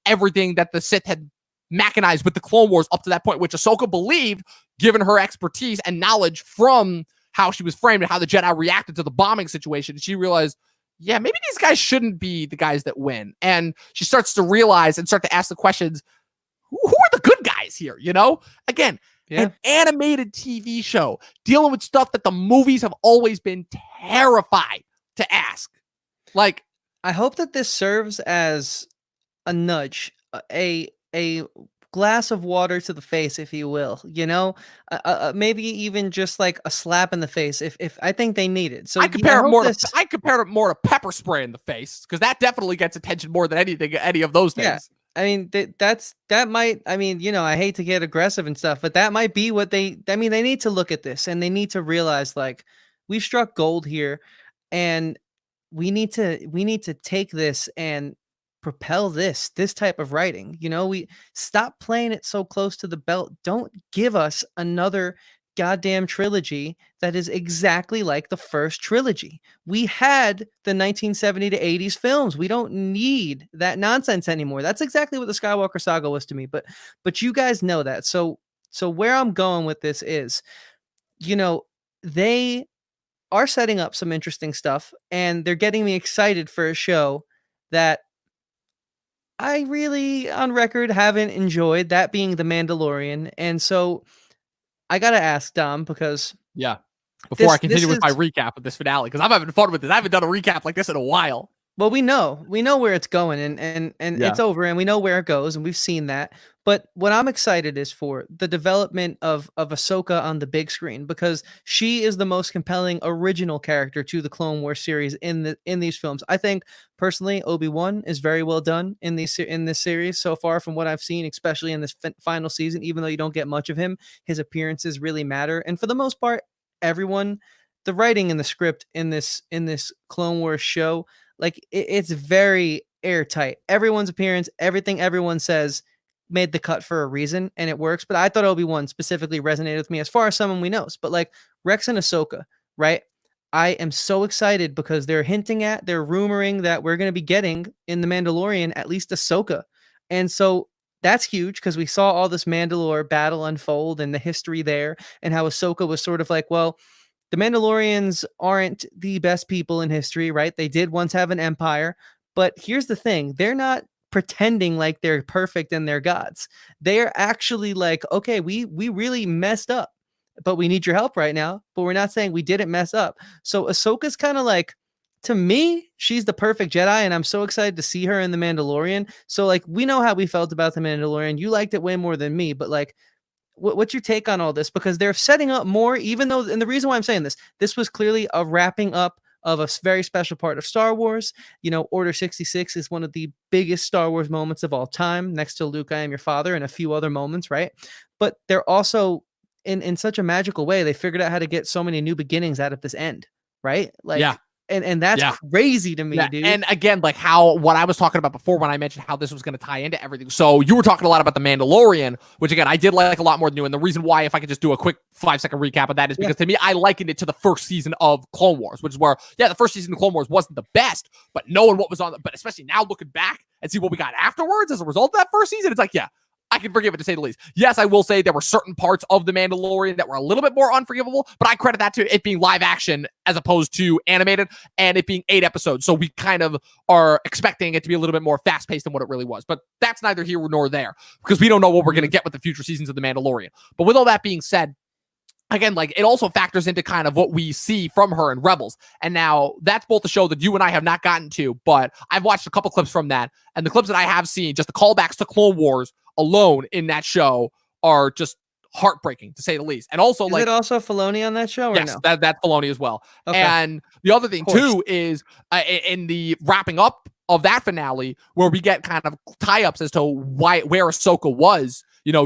everything that the Sith had mechanized with the Clone Wars up to that point, which Ahsoka believed, given her expertise and knowledge from how she was framed and how the Jedi reacted to the bombing situation. She realized, yeah, maybe these guys shouldn't be the guys that win. And she starts to realize and start to ask the questions, who are the good guys here? You know, again, an animated TV show dealing with stuff that the movies have always been terrified to ask. Like, I hope that this serves as a nudge, a glass of water to the face, if you will, you know, maybe even just like a slap in the face if I think they need it. So I compare it more to pepper spray in the face, because that definitely gets attention more than any of those things. Yeah. I mean, that might, I mean, you know, I hate to get aggressive and stuff, but that might be what they need to look at this, and they need to realize, like, we've struck gold here, and we need to take this and propel this type of writing. You know, we stop playing it so close to the belt. Don't give us another goddamn trilogy that is exactly like the first trilogy. We had the 1970 to 80s films. We don't need that nonsense anymore. That's exactly what the Skywalker Saga was to me. But you guys know that. So where I'm going with this is, you know, they are setting up some interesting stuff, and they're getting me excited for a show that I really, on record, haven't enjoyed, that being The Mandalorian. And so I got to ask, Dom, because before I continue with my recap of this finale, because I'm having fun with this. I haven't done a recap like this in a while. Well, we know where it's going, and it's over, and we know where it goes, and we've seen that. But what I'm excited is for the development of Ahsoka on the big screen, because she is the most compelling original character to the Clone Wars series in these films. I think personally, Obi-Wan is very well done in this series so far, from what I've seen, especially in this final season. Even though you don't get much of him, his appearances really matter, and for the most part, everyone, the writing and the script in this Clone Wars show, like, it's very airtight. Everyone's appearance, everything everyone says made the cut for a reason and it works. But I thought Obi-Wan specifically resonated with me as far as someone we know. But like Rex and Ahsoka, right? I am so excited because they're rumoring that we're going to be getting in The Mandalorian at least Ahsoka. And so that's huge because we saw all this Mandalore battle unfold and the history there and how Ahsoka was sort of like, well, the Mandalorians aren't the best people in history, right? They did once have an empire, but here's the thing. They're not pretending like they're perfect and they're gods. They're actually like, okay, we really messed up, but we need your help right now. But we're not saying we didn't mess up. So Ahsoka's kind of like, to me, she's the perfect Jedi, and I'm so excited to see her in The Mandalorian. So like, we know how we felt about The Mandalorian. You liked it way more than me, but like, what's your take on all this? Because they're setting up more, even though, and the reason why I'm saying this was clearly a wrapping up of a very special part of Star Wars. You know, Order 66 is one of the biggest Star Wars moments of all time, next to Luke, I am your father, and a few other moments, right? But they're also, in such a magical way, they figured out how to get so many new beginnings out of this end, right? Like, Yeah. And that's crazy to me, dude. And again, like what I was talking about before when I mentioned how this was going to tie into everything. So you were talking a lot about The Mandalorian, which again, I did like a lot more than you. And the reason why, if I could just do a quick 5-second recap of that, is because to me, I likened it to the first season of Clone Wars, which is where, the first season of Clone Wars wasn't the best, but knowing what was on, but especially now looking back and see what we got afterwards as a result of that first season, it's like, I can forgive it, to say the least. Yes, I will say there were certain parts of The Mandalorian that were a little bit more unforgivable, but I credit that to it being live action as opposed to animated, and it being 8 episodes. So we kind of are expecting it to be a little bit more fast-paced than what it really was. But that's neither here nor there, because we don't know what we're going to get with the future seasons of The Mandalorian. But with all that being said, again, like, it also factors into kind of what we see from her in Rebels. And now that's both a show that you and I have not gotten to, but I've watched a couple clips from that. And the clips that I have seen, just the callbacks to Clone Wars alone in that show, are just heartbreaking, to say the least. And also, is it also Filoni on that show? Or yes, no? that's Filoni as well. Okay. And the other thing too is in the wrapping up of that finale, where we get kind of tie-ups as to where Ahsoka was,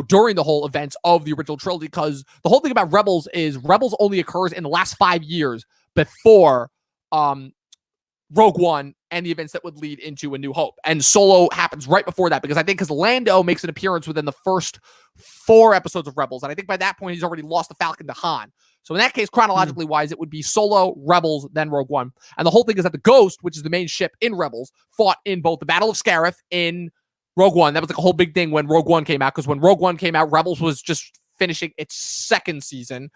during the whole events of the original trilogy. Because the whole thing about Rebels is Rebels only occurs in the last 5 years before Rogue One and the events that would lead into A New Hope. And Solo happens right before that, because Lando makes an appearance within the first 4 episodes of Rebels. And I think by that point, he's already lost the Falcon to Han. So in that case, chronologically wise, it would be Solo, Rebels, then Rogue One. And the whole thing is that the Ghost, which is the main ship in Rebels, fought in both the Battle of Scarif in Rogue One. That was like a whole big thing when Rogue One came out, because when Rogue One came out, Rebels was just finishing its 2nd season.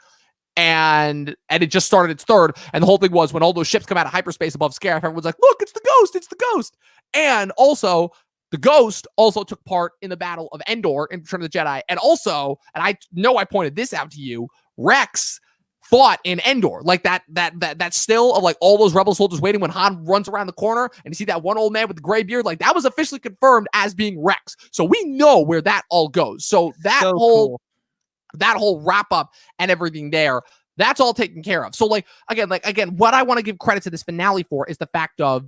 And it just started its 3rd. And the whole thing was, when all those ships come out of hyperspace above Scarif, everyone's like, look, it's the Ghost, it's the Ghost. And also, the Ghost also took part in the Battle of Endor in Return of the Jedi. And also, and I know I pointed this out to you, Rex fought in Endor. Like that still of like all those rebel soldiers waiting when Han runs around the corner and you see that one old man with the gray beard, like that was officially confirmed as being Rex. So we know where that all goes. So that whole wrap up and everything there, that's all taken care of. So again, what I want to give credit to this finale for is the fact of,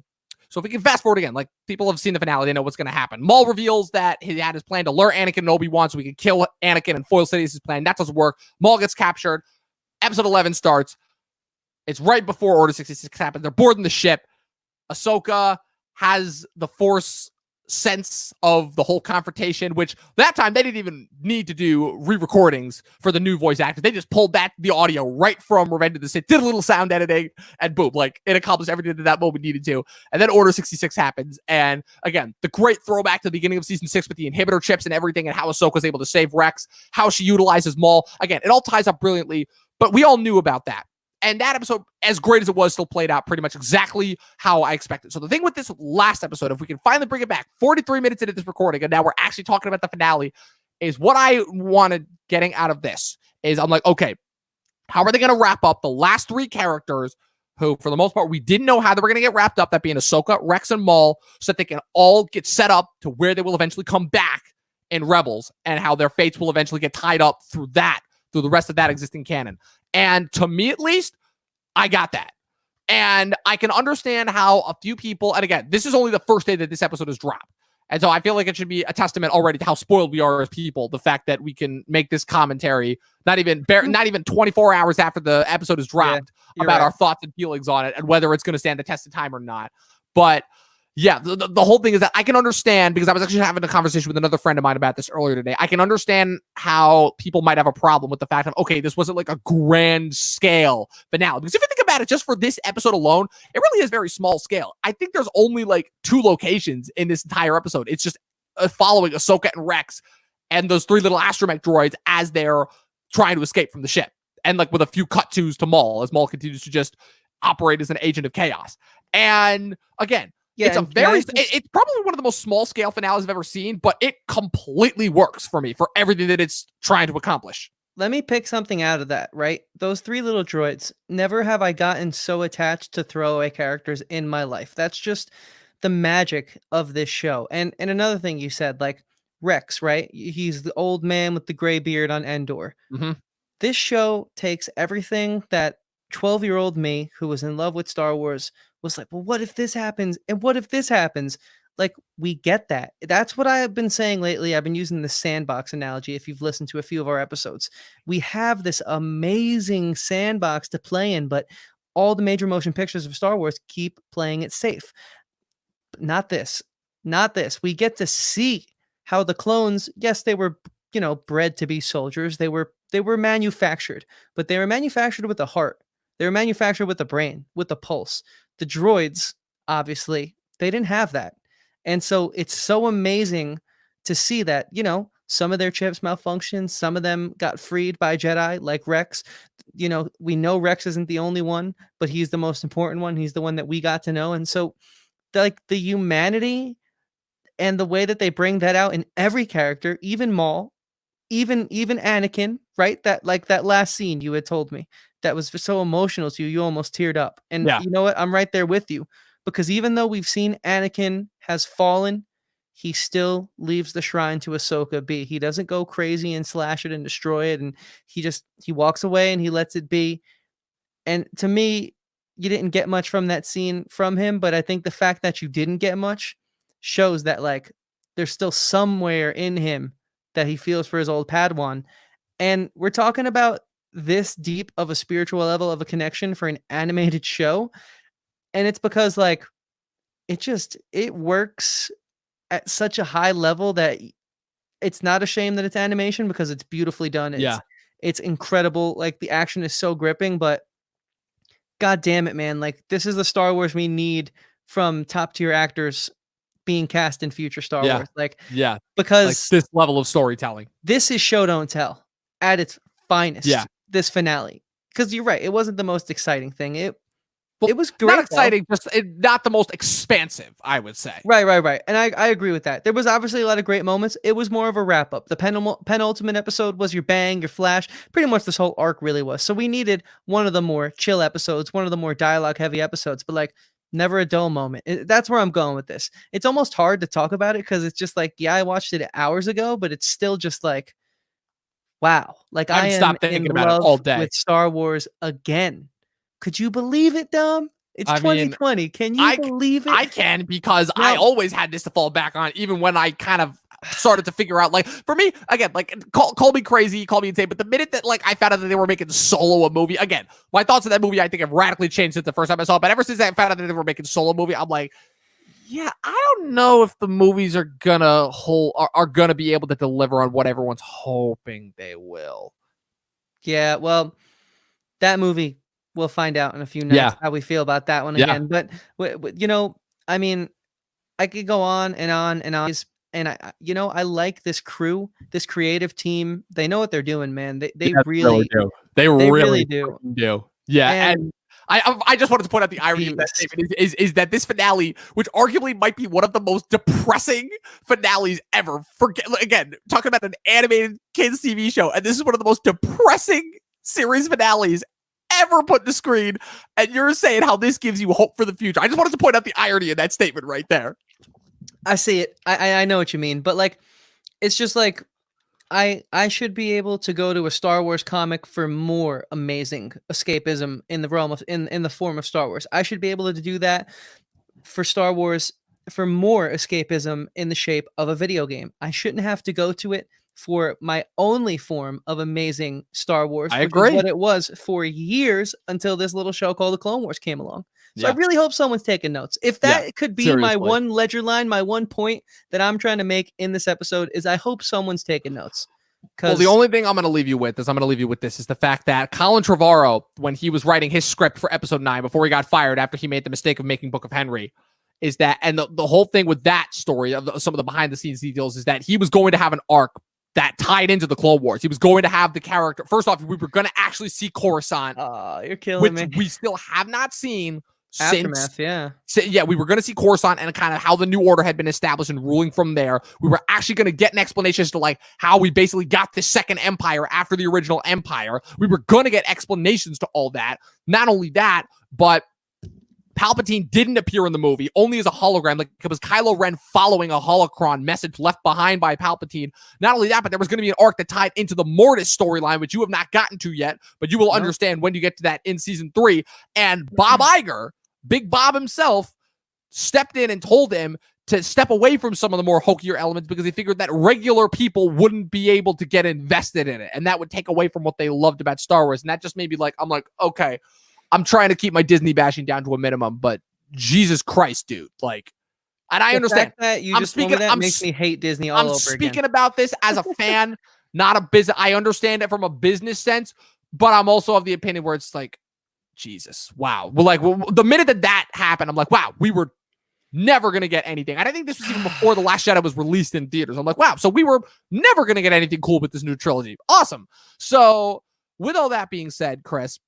so if we can fast forward again, like people have seen the finale, they know what's going to happen. Maul reveals that he had his plan to lure Anakin and Obi-Wan so he could kill Anakin, and Foil City is his plan. That doesn't work. Maul gets captured. Episode 11 starts. It's right before Order 66 happens. They're boarding the ship. Ahsoka has the Force sense of the whole confrontation, which that time they didn't even need to do re-recordings for the new voice actors. They just pulled back the audio right from Revenge of the Sith, did a little sound editing, and boom, like it accomplished everything that moment needed to. And then Order 66 happens, and again, the great throwback to the beginning of season 6 with the inhibitor chips and everything, and how Ahsoka was able to save Rex, how she utilizes Maul. Again, it all ties up brilliantly, but we all knew about that. And that episode, as great as it was, still played out pretty much exactly how I expected. So the thing with this last episode, if we can finally bring it back, 43 minutes into this recording, and now we're actually talking about the finale, is what I wanted getting out of this is I'm like, okay, how are they going to wrap up the last 3 characters who, for the most part, we didn't know how they were going to get wrapped up, that being Ahsoka, Rex, and Maul, so that they can all get set up to where they will eventually come back in Rebels, and how their fates will eventually get tied up through the rest of that existing canon. And to me, at least, I got that. And I can understand how a few people, and again, this is only the first day that this episode is dropped. And so I feel like it should be a testament already to how spoiled we are as people. The fact that we can make this commentary not even 24 hours after the episode is dropped about our thoughts and feelings on it and whether it's going to stand the test of time or not. But Yeah, the whole thing is that I can understand, because I was actually having a conversation with another friend of mine about this earlier today. I can understand how people might have a problem with the fact of, okay, this wasn't like a grand scale finale. Because if you think about it, just for this episode alone, it really is very small scale. I think there's only like 2 locations in this entire episode. It's just following Ahsoka and Rex and those 3 little astromech droids as they're trying to escape from the ship. And like with a few cut-tos to Maul, as Maul continues to just operate as an agent of chaos. And again, Yeah, it's it's probably one of the most small scale finales I've ever seen, but it completely works for me for everything that it's trying to accomplish. Let me pick something out of that, right? Those 3 little droids, never have I gotten so attached to throwaway characters in my life. That's just the magic of this show. And another thing you said, like Rex, right? He's the old man with the gray beard on Endor. Mm-hmm. This show takes everything that 12-year-old me, who was in love with Star Wars, was like, well, what if this happens? And what if this happens? Like, we get that. That's what I have been saying lately. I've been using the sandbox analogy. If you've listened to a few of our episodes, we have this amazing sandbox to play in, but all the major motion pictures of Star Wars keep playing it safe. But not this. Not this. We get to see how the clones, yes, they were, bred to be soldiers. They were manufactured, but they were manufactured with a heart. They were manufactured with a brain, with a pulse. The droids, obviously, they didn't have that. And so it's so amazing to see that, some of their chips malfunctioned. Some of them got freed by Jedi, like Rex. We know Rex isn't the only one, but he's the most important one. He's the one that we got to know. And so, like, the humanity and the way that they bring that out in every character, even Maul, even Anakin, right? That last scene you had told me that was so emotional to you, you almost teared up. And Yeah. you know what? I'm right there with you, because even though we've seen Anakin has fallen, he still leaves the shrine to Ahsoka be. He doesn't go crazy and slash it and destroy it, and he walks away and he lets it be. And to me, you didn't get much from that scene from him, but I think the fact that you didn't get much shows that, like, there's still somewhere in him that he feels for his old Padawan. And we're talking about this deep of a spiritual level of a connection for an animated show. And it's because, like, it works at such a high level that it's not a shame that it's animation, because it's beautifully done. It's incredible. Like, the action is so gripping, but God damn it, man. Like, this is the Star Wars we need from top tier actors being cast in future Star Wars. Like, because like this level of storytelling. This is show don't tell at its finest. Yeah. This finale. Because you're right, it wasn't the most exciting thing. It was great. Not exciting, just not the most expansive, I would say. Right. And I agree with that. There was obviously a lot of great moments. It was more of a wrap up. The penultimate episode was your bang, your flash. Pretty much this whole arc really was. So we needed one of the more chill episodes, one of the more dialogue heavy episodes, but like never a dull moment. That's where I'm going with this. It's almost hard to talk about it because it's just like, yeah, I watched it hours ago, but it's still just like, wow. Like, I am in love all day with Star Wars again. Could you believe it, Dom? It's 2020. Can you believe it? I can, because I always had this to fall back on, even when I kind of started to figure out, like, for me, again, like, call me crazy, call me insane, but the minute that, like, I found out that they were making Solo a movie, again, my thoughts on that movie, I think, have radically changed since the first time I saw it, but ever since I found out that they were making Solo movie, I'm like, yeah, I don't know if the movies are gonna be able to deliver on what everyone's hoping they will. Yeah, well, that movie, we'll find out in a few nights how we feel about that one again. But I mean, I could go on and on and on. And I like this crew, this creative team. They know what they're doing, man. They really do. They really do. Yeah, and I just wanted to point out the irony of that statement is that this finale, which arguably might be one of the most depressing finales ever. Again, talking about an animated kids TV show, and this is one of the most depressing series finales ever put to screen, and you're saying how this gives you hope for the future. I just wanted to point out the irony in that statement right there. I see it. I know what you mean, but like, it's just like, I should be able to go to a Star Wars comic for more amazing escapism in the realm of in the form of Star Wars. I should be able to do that for Star Wars for more escapism in the shape of a video game. I shouldn't have to go to it for my only form of amazing Star Wars. I agree. What it was for years until this little show called The Clone Wars came along. So I really hope someone's taking notes. If that could be my seriously. one ledger line, my one point that I'm trying to make in this episode is I hope someone's taking notes. Well, the only thing I'm going to leave you with this is the fact that Colin Trevorrow, when he was writing his script for episode 9, before he got fired after he made the mistake of making Book of Henry, is that, and the whole thing with that story of some of the behind the scenes details is that he was going to have an arc that tied into the Clone Wars. He was going to have the character. First off, we were going to actually see Coruscant. Oh, you're killing me. We still have not seen Aftermath, since. We were going to see Coruscant and kind of how the New Order had been established and ruling from there. We were actually going to get an explanation as to like how we basically got this second empire after the original empire. We were going to get explanations to all that. Not only that, but Palpatine didn't appear in the movie, only as a hologram. Like it was Kylo Ren following a holocron message left behind by Palpatine. Not only that, but there was going to be an arc that tied into the Mortis storyline, which you have not gotten to yet, but you will understand when you get to that in season 3. And Bob Iger, Big Bob himself, stepped in and told him to step away from some of the more hokier elements because he figured that regular people wouldn't be able to get invested in it. And that would take away from what they loved about Star Wars. And that just made me like, I'm like, okay, I'm trying to keep my Disney bashing down to a minimum, but Jesus Christ, dude. Like, and I understand. That you makes me hate Disney all over again. I'm speaking about this as a fan, not a business. I understand it from a business sense, but I'm also of the opinion where it's like, Jesus, wow. Well, like the minute that happened, I'm like, wow, we were never going to get anything. And I think this was even before The Last Jedi was released in theaters. I'm like, wow, so we were never going to get anything cool with this new trilogy. Awesome. So with all that being said, Chris,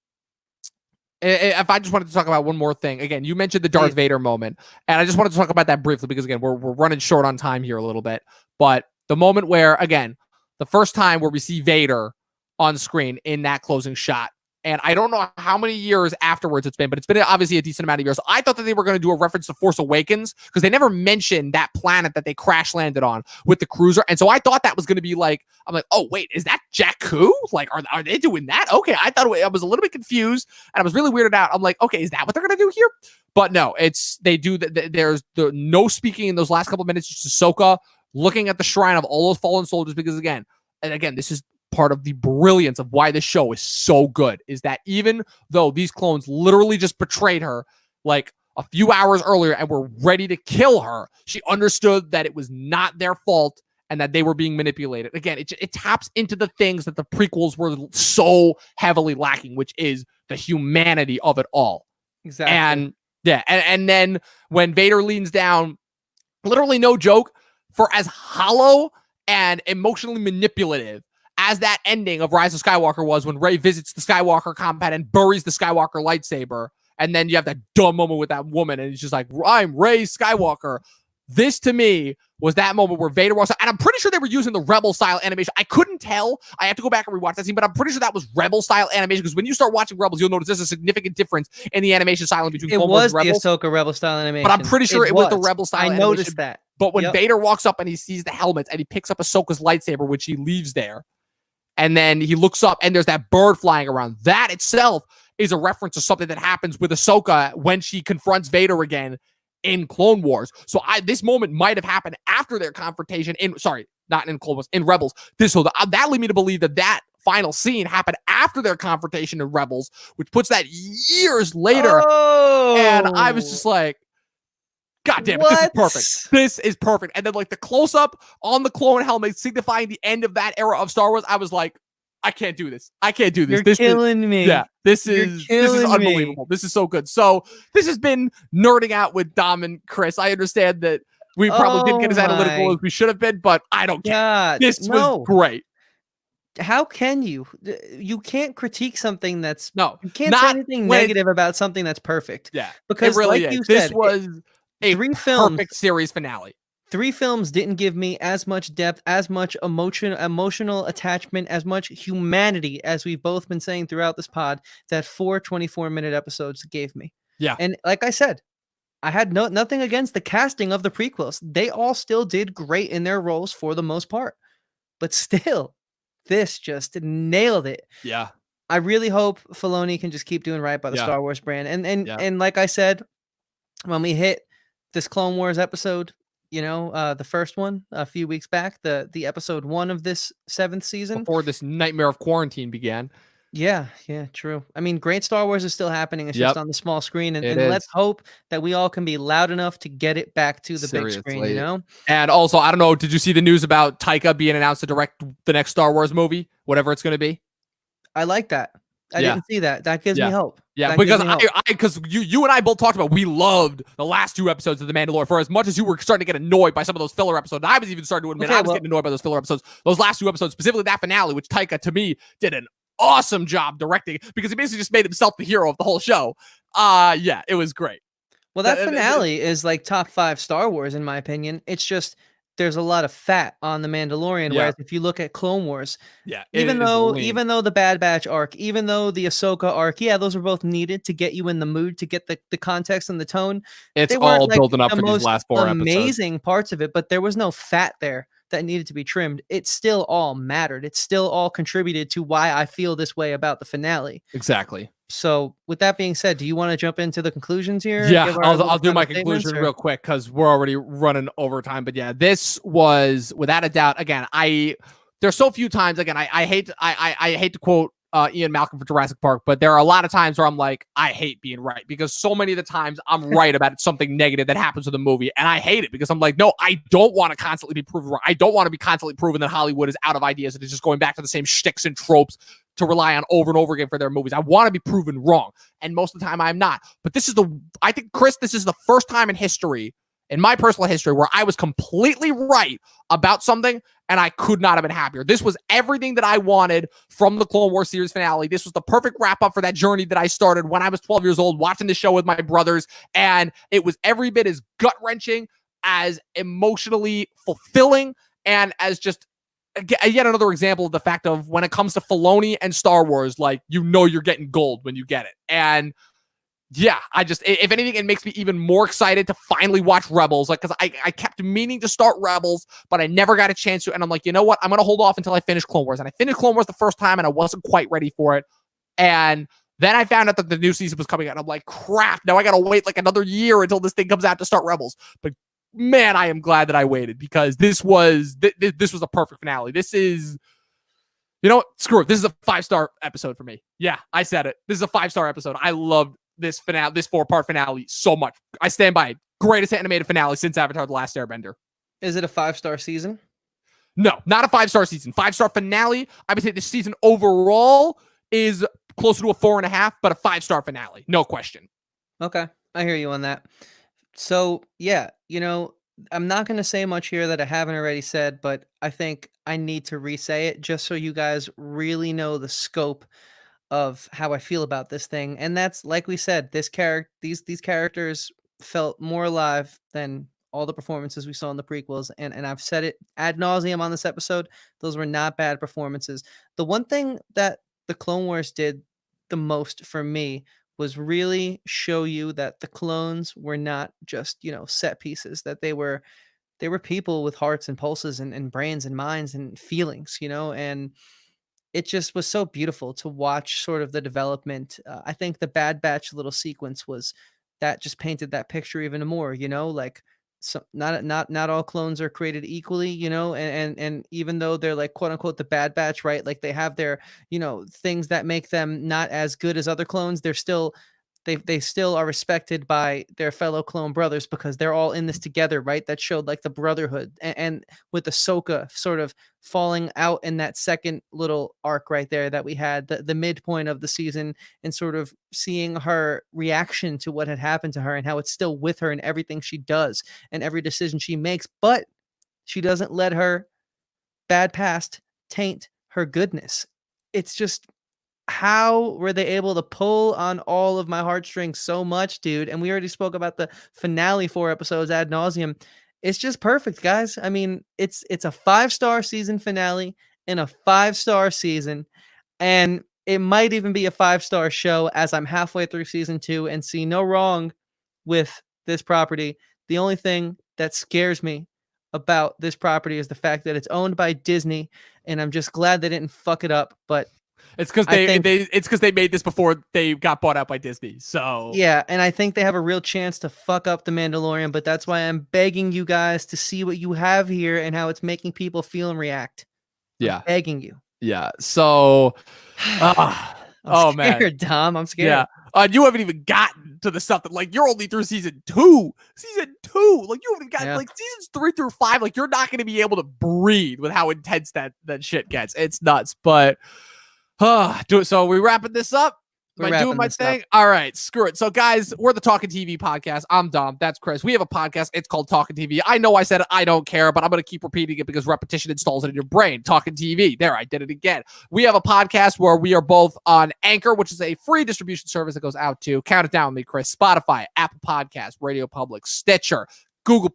if I just wanted to talk about one more thing, again, you mentioned the Darth Vader moment, and I just wanted to talk about that briefly because, again, we're running short on time here a little bit. But the moment where, again, the first time where we see Vader on screen in that closing shot, and I don't know how many years afterwards it's been, but it's been obviously a decent amount of years. I thought that they were going to do a reference to Force Awakens because they never mentioned that planet that they crash landed on with the cruiser. And so I thought that was going to be like, I'm like, oh, wait, is that Jakku? Like, are they doing that? Okay, I was a little bit confused and I was really weirded out. I'm like, okay, is that what they're going to do here? But no, they do that. There's no speaking in those last couple of minutes, just Ahsoka looking at the shrine of all those fallen soldiers because, again, this is part of the brilliance of why this show is so good is that even though these clones literally just betrayed her like a few hours earlier and were ready to kill her, she understood that it was not their fault and that they were being manipulated. Again, it taps into the things that the prequels were so heavily lacking, which is the humanity of it all. Exactly. And and then when Vader leans down, literally no joke, for as hollow and emotionally manipulative as that ending of Rise of Skywalker was when Rey visits the Skywalker compound and buries the Skywalker lightsaber, and then you have that dumb moment with that woman, and it's just like, I'm Rey Skywalker. This, to me, was that moment where Vader walks out, and I'm pretty sure they were using the Rebel-style animation. I couldn't tell. I have to go back and rewatch that scene, but I'm pretty sure that was Rebel-style animation, because when you start watching Rebels, you'll notice there's a significant difference in the animation style between Clone Wars and Rebels. It was the Ahsoka Rebel-style animation. But I'm pretty sure it was the Rebel-style animation. I noticed that. But when Vader walks up and he sees the helmets, and he picks up Ahsoka's lightsaber, which he leaves there, and then he looks up and there's that bird flying around. That itself is a reference to something that happens with Ahsoka when she confronts Vader again in Clone Wars. So this moment might have happened after their confrontation not in Clone Wars, in Rebels. That led me to believe that final scene happened after their confrontation in Rebels, which puts that years later. Oh. And I was just like, God damn it, this is perfect. This is perfect. And then like the close-up on the clone helmet signifying the end of that era of Star Wars, I was like, I can't do this. You're killing me. Yeah, this is unbelievable. This is so good. So this has been Nerding Out with Dom and Chris. I understand that we probably didn't get as analytical as we should have been, but I don't care. This was great. How can you? You can't critique something that's... You can't not say anything negative about something that's perfect. Yeah, because really like you this said, was a perfect series finale. 3 films didn't give me as much depth, as much emotional attachment, as much humanity as we've both been saying throughout this pod that 4 24-minute episodes gave me. Yeah. And like I said, I had nothing against the casting of the prequels. They all still did great in their roles for the most part. But still, this just nailed it. Yeah. I really hope Filoni can just keep doing right by the Star Wars brand. And like I said, when we hit this Clone Wars episode, the first one a few weeks back, the episode 1 of this 7th season, before this nightmare of quarantine began. Yeah, yeah, true. I mean, great Star Wars is still happening. It's just Yep, on the small screen, and, it and let's is. hope that we all can be loud enough to get it back to the big screen, you Seriously. know? And also, I don't know, did you see the news about Taika being announced to direct the next Star Wars movie, whatever it's going to be? I like that. I Yeah. didn't see that. That gives me Yeah. hope. Yeah, That gives because me hope. because you and I both talked about we loved the last 2 episodes of The Mandalorian. For as much as you were starting to get annoyed by some of those filler episodes, I was even starting to admit Okay, I was well, getting annoyed by those filler episodes. Those last 2 episodes, specifically that finale, which Taika to me did an awesome job directing because he basically just made himself the hero of the whole show. Yeah, it was great. well, that The- finale is like top 5 Star Wars in my opinion. It's just there's a lot of fat on the Mandalorian, yeah, whereas if you look at Clone Wars, yeah, it even is though lean. even though the Bad Batch arc, even though the Ahsoka arc, yeah, those were both needed to get you in the mood, to get the context and the tone. It's They weren't all like building up the for these most last 4 episodes. amazing parts of it, but there was no fat there that needed to be trimmed. It still all mattered. It still all contributed to why I feel this way about the finale. Exactly. So, with that being said, do you want to jump into the conclusions here? Yeah, Give our I'll little do final my statements, conclusion or real quick because we're already running over time. But yeah, this was without a doubt. Again, there's so few times. Again, I hate I hate to quote Ian Malcolm for Jurassic Park, but there are a lot of times where I'm like, I hate being right because so many of the times I'm right about something negative that happens with a movie, and I hate it because I'm like, no, I don't want to constantly be proven right. I don't want to be constantly proven that Hollywood is out of ideas and is just going back to the same shticks and tropes to rely on over and over again for their movies. I want to be proven wrong. And most of the time I'm not. But I think, Chris, this is the first time in history, in my personal history, where I was completely right about something and I could not have been happier. This was everything that I wanted from the Clone Wars series finale. This was the perfect wrap up for that journey that I started when I was 12 years old, watching the show with my brothers. And it was every bit as gut wrenching, as emotionally fulfilling, and as just yet another example of the fact of when it comes to Filoni and Star Wars, like, you're getting gold when you get it. And yeah, if anything, it makes me even more excited to finally watch Rebels. Like, because I kept meaning to start Rebels, but I never got a chance to. And I'm like, you know what? I'm going to hold off until I finish Clone Wars. And I finished Clone Wars the first time and I wasn't quite ready for it. And then I found out that the new season was coming out. And I'm like, crap, now I got to wait like another year until this thing comes out to start Rebels. But man, I am glad that I waited because this was a perfect finale. This is, you know what? Screw it. This is a 5-star episode for me. Yeah, I said it. This is a 5-star episode. I loved this finale, this 4-part finale so much. I stand by it. Greatest animated finale since Avatar: The Last Airbender. is it a 5-star season? No, not a 5-star season. 5-star finale. I would say this season overall is closer to a 4.5, but a 5-star finale. No question. Okay, I hear you on that. So, yeah, I'm not going to say much here that I haven't already said, but I think I need to re-say it just so you guys really know the scope of how I feel about this thing. And that's like we said, these characters felt more alive than all the performances we saw in the prequels. And I've said it ad nauseum on this episode. Those were not bad performances. The one thing that the Clone Wars did the most for me was really show you that the clones were not just, set pieces, that they were people with hearts and pulses and brains and minds and feelings, and it just was so beautiful to watch sort of the development. I think the Bad Batch little sequence was that just painted that picture even more, like not all clones are created equally, and even though they're like quote unquote the Bad Batch, right? Like they have their, things that make them not as good as other clones, they still are respected by their fellow clone brothers because they're all in this together, right? That showed like the brotherhood, and with Ahsoka sort of falling out in that second little arc right there that we had, the midpoint of the season, and sort of seeing her reaction to what had happened to her and how it's still with her in everything she does and every decision she makes, but she doesn't let her bad past taint her goodness. It's just, how were they able to pull on all of my heartstrings so much, dude? And we already spoke about the finale 4 episodes ad nauseum. It's just perfect, guys. I mean, it's a 5-star season finale in a 5-star season, and it might even be a 5-star show as I'm halfway through season 2 and see no wrong with this property. The only thing that scares me about this property is the fact that it's owned by Disney, and I'm just glad they didn't fuck it up, but It's because they made this before they got bought out by Disney. So yeah, and I think they have a real chance to fuck up The Mandalorian, but that's why I'm begging you guys to see what you have here and how it's making people feel and react. I'm yeah, begging you. yeah. So Oh, scared, man. Dom. I'm scared. Yeah. You haven't even gotten to the stuff that, like, you're only through season 2. Season 2. Like, you haven't gotten, like, seasons 3 through 5. Like, you're not going to be able to breathe with how intense that shit gets. It's nuts. But, so we wrapping this up? Am I doing my thing? All right, screw it. So, guys, we're the Talkin TV podcast. I'm Dom. That's Chris. We have a podcast. It's called Talkin TV. I know I said it. I don't care, but I'm going to keep repeating it because repetition installs it in your brain. Talkin TV. There, I did it again. We have a podcast where we are both on Anchor, which is a free distribution service that goes out to, count it down with me, Chris, Spotify, Apple Podcasts, Radio Public, Stitcher, Google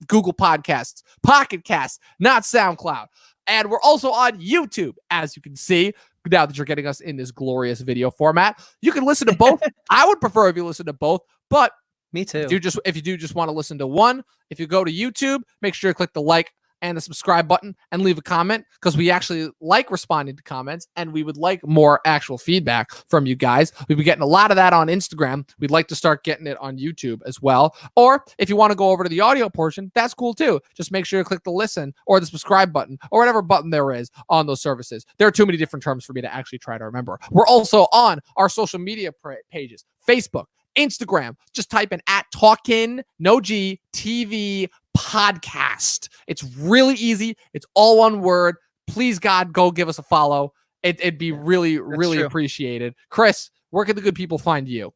Podcasts, Pocket Casts, not SoundCloud. And we're also on YouTube, as you can see. Now that you're getting us in this glorious video format, you can listen to both. I would prefer if you listen to both, but me too. If you do just want to listen to one, if you go to YouTube, make sure you click the like and the subscribe button and leave a comment, because we actually like responding to comments and we would like more actual feedback from you guys. We've been getting a lot of that on Instagram. We'd like to start getting it on YouTube as well. Or if you want to go over to the audio portion, that's cool too. Just make sure you click the listen or the subscribe button or whatever button there is on those services. There are too many different terms for me to actually try to remember. We're also on our social media pages, Facebook, Instagram. Just type in @Talkin, no G, TV podcast. It's really easy. It's all one word. Please, God, go give us a follow. It'd be really appreciated. Chris, where can the good people find you?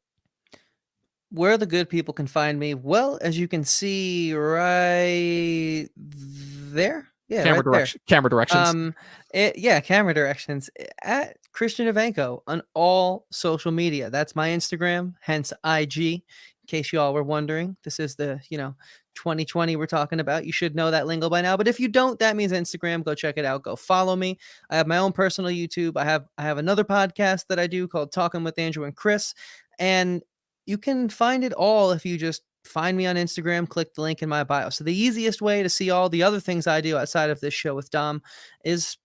Where the good people can find me? Well, as you can see right there. Yeah, camera directions. Camera directions at Christian Ivanko on all social media. That's my Instagram, hence IG. In case you all were wondering, this is the 2020 we're talking about. You should know that lingo by now. But if you don't, that means Instagram. Go check it out. Go follow me. I have my own personal YouTube. I have another podcast that I do called Talkin with Andrew and Chris, and you can find it all if you just find me on Instagram, click the link in my bio. So the easiest way to see all the other things I do outside of this show with Dom is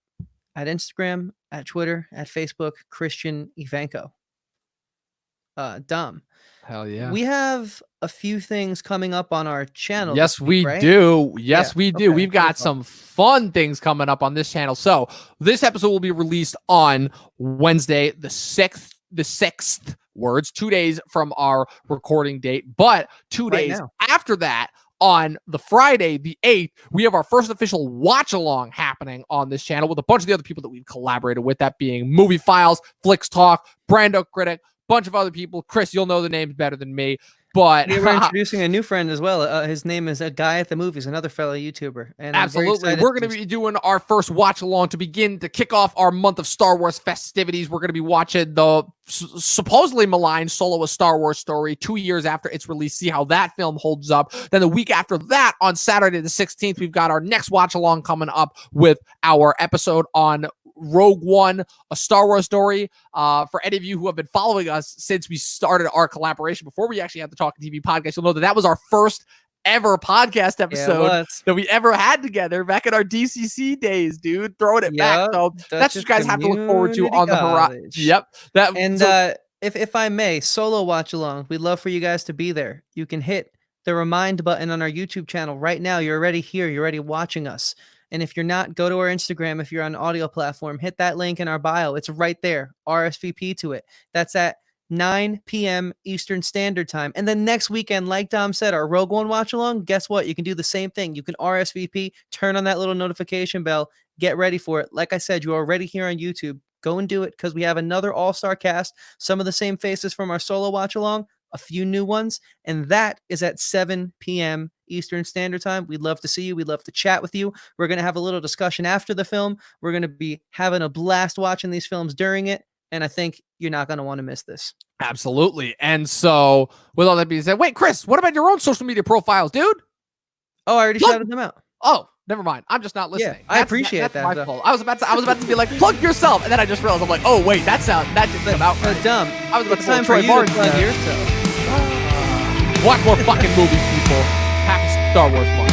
at Instagram, at Twitter, at Facebook, Christian Ivanko. Dom. Hell yeah. We have a few things coming up on our channel. Yes, we do. Yes, we do. We've got some fun things coming up on this channel. So this episode will be released on Wednesday, the 6th, words, 2 days from our recording date. But 2 days after that, on the Friday, the 8th, we have our first official watch-along happening on this channel with a bunch of the other people that we've collaborated with, that being Movie Files, Flicks Talk, Brando Critic, bunch of other people. Chris, you'll know the names better than me. But we're introducing a new friend as well. His name is A Guy at the Movies, another fellow YouTuber. And absolutely, we're going to be doing our first watch along to kick off our month of Star Wars festivities. We're going to be watching the supposedly maligned Solo: A Star Wars Story 2 years after its release. See how that film holds up. Then the week after that, on Saturday the 16th, we've got our next watch along coming up with our episode on Rogue One, A Star Wars Story. For any of you who have been following us since we started our collaboration, before we actually had the Talkin TV podcast, you'll know that was our first ever podcast episode that we ever had together back in our DCC days, dude. Throwing it back. So that's what you guys have to look forward to on the horizon. Yep. If I may, solo watch along. We'd love for you guys to be there. You can hit the remind button on our YouTube channel right now. You're already here. You're already watching us. And if you're not, go to our Instagram. If you're on an audio platform, hit that link in our bio. It's right there. RSVP to it. That's at 9 p.m. Eastern Standard Time. And then next weekend, like Dom said, our Rogue One watch along, guess what? You can do the same thing. You can RSVP, turn on that little notification bell, get ready for it. Like I said, you're already here on YouTube. Go and do it, because we have another all-star cast, some of the same faces from our solo watch along, a few new ones, and that is at 7 p.m. Eastern Standard Time. We'd love to see you. We'd love to chat with you. We're going to have a little discussion after the film. We're going to be having a blast watching these films during it, and I think you're not going to want to miss this. Absolutely. And so, with all that being said, wait, Chris, what about your own social media profiles, dude? Oh, I already shouted them out. Oh, never mind. I'm just not listening. Yeah, I appreciate that. My fault. I was about to be like, plug yourself, and then I just realized I'm like, oh wait, that didn't come out right. Dumb. I was about to time for you to plug yourself. Watch more fucking movies, people. Happy Star Wars month.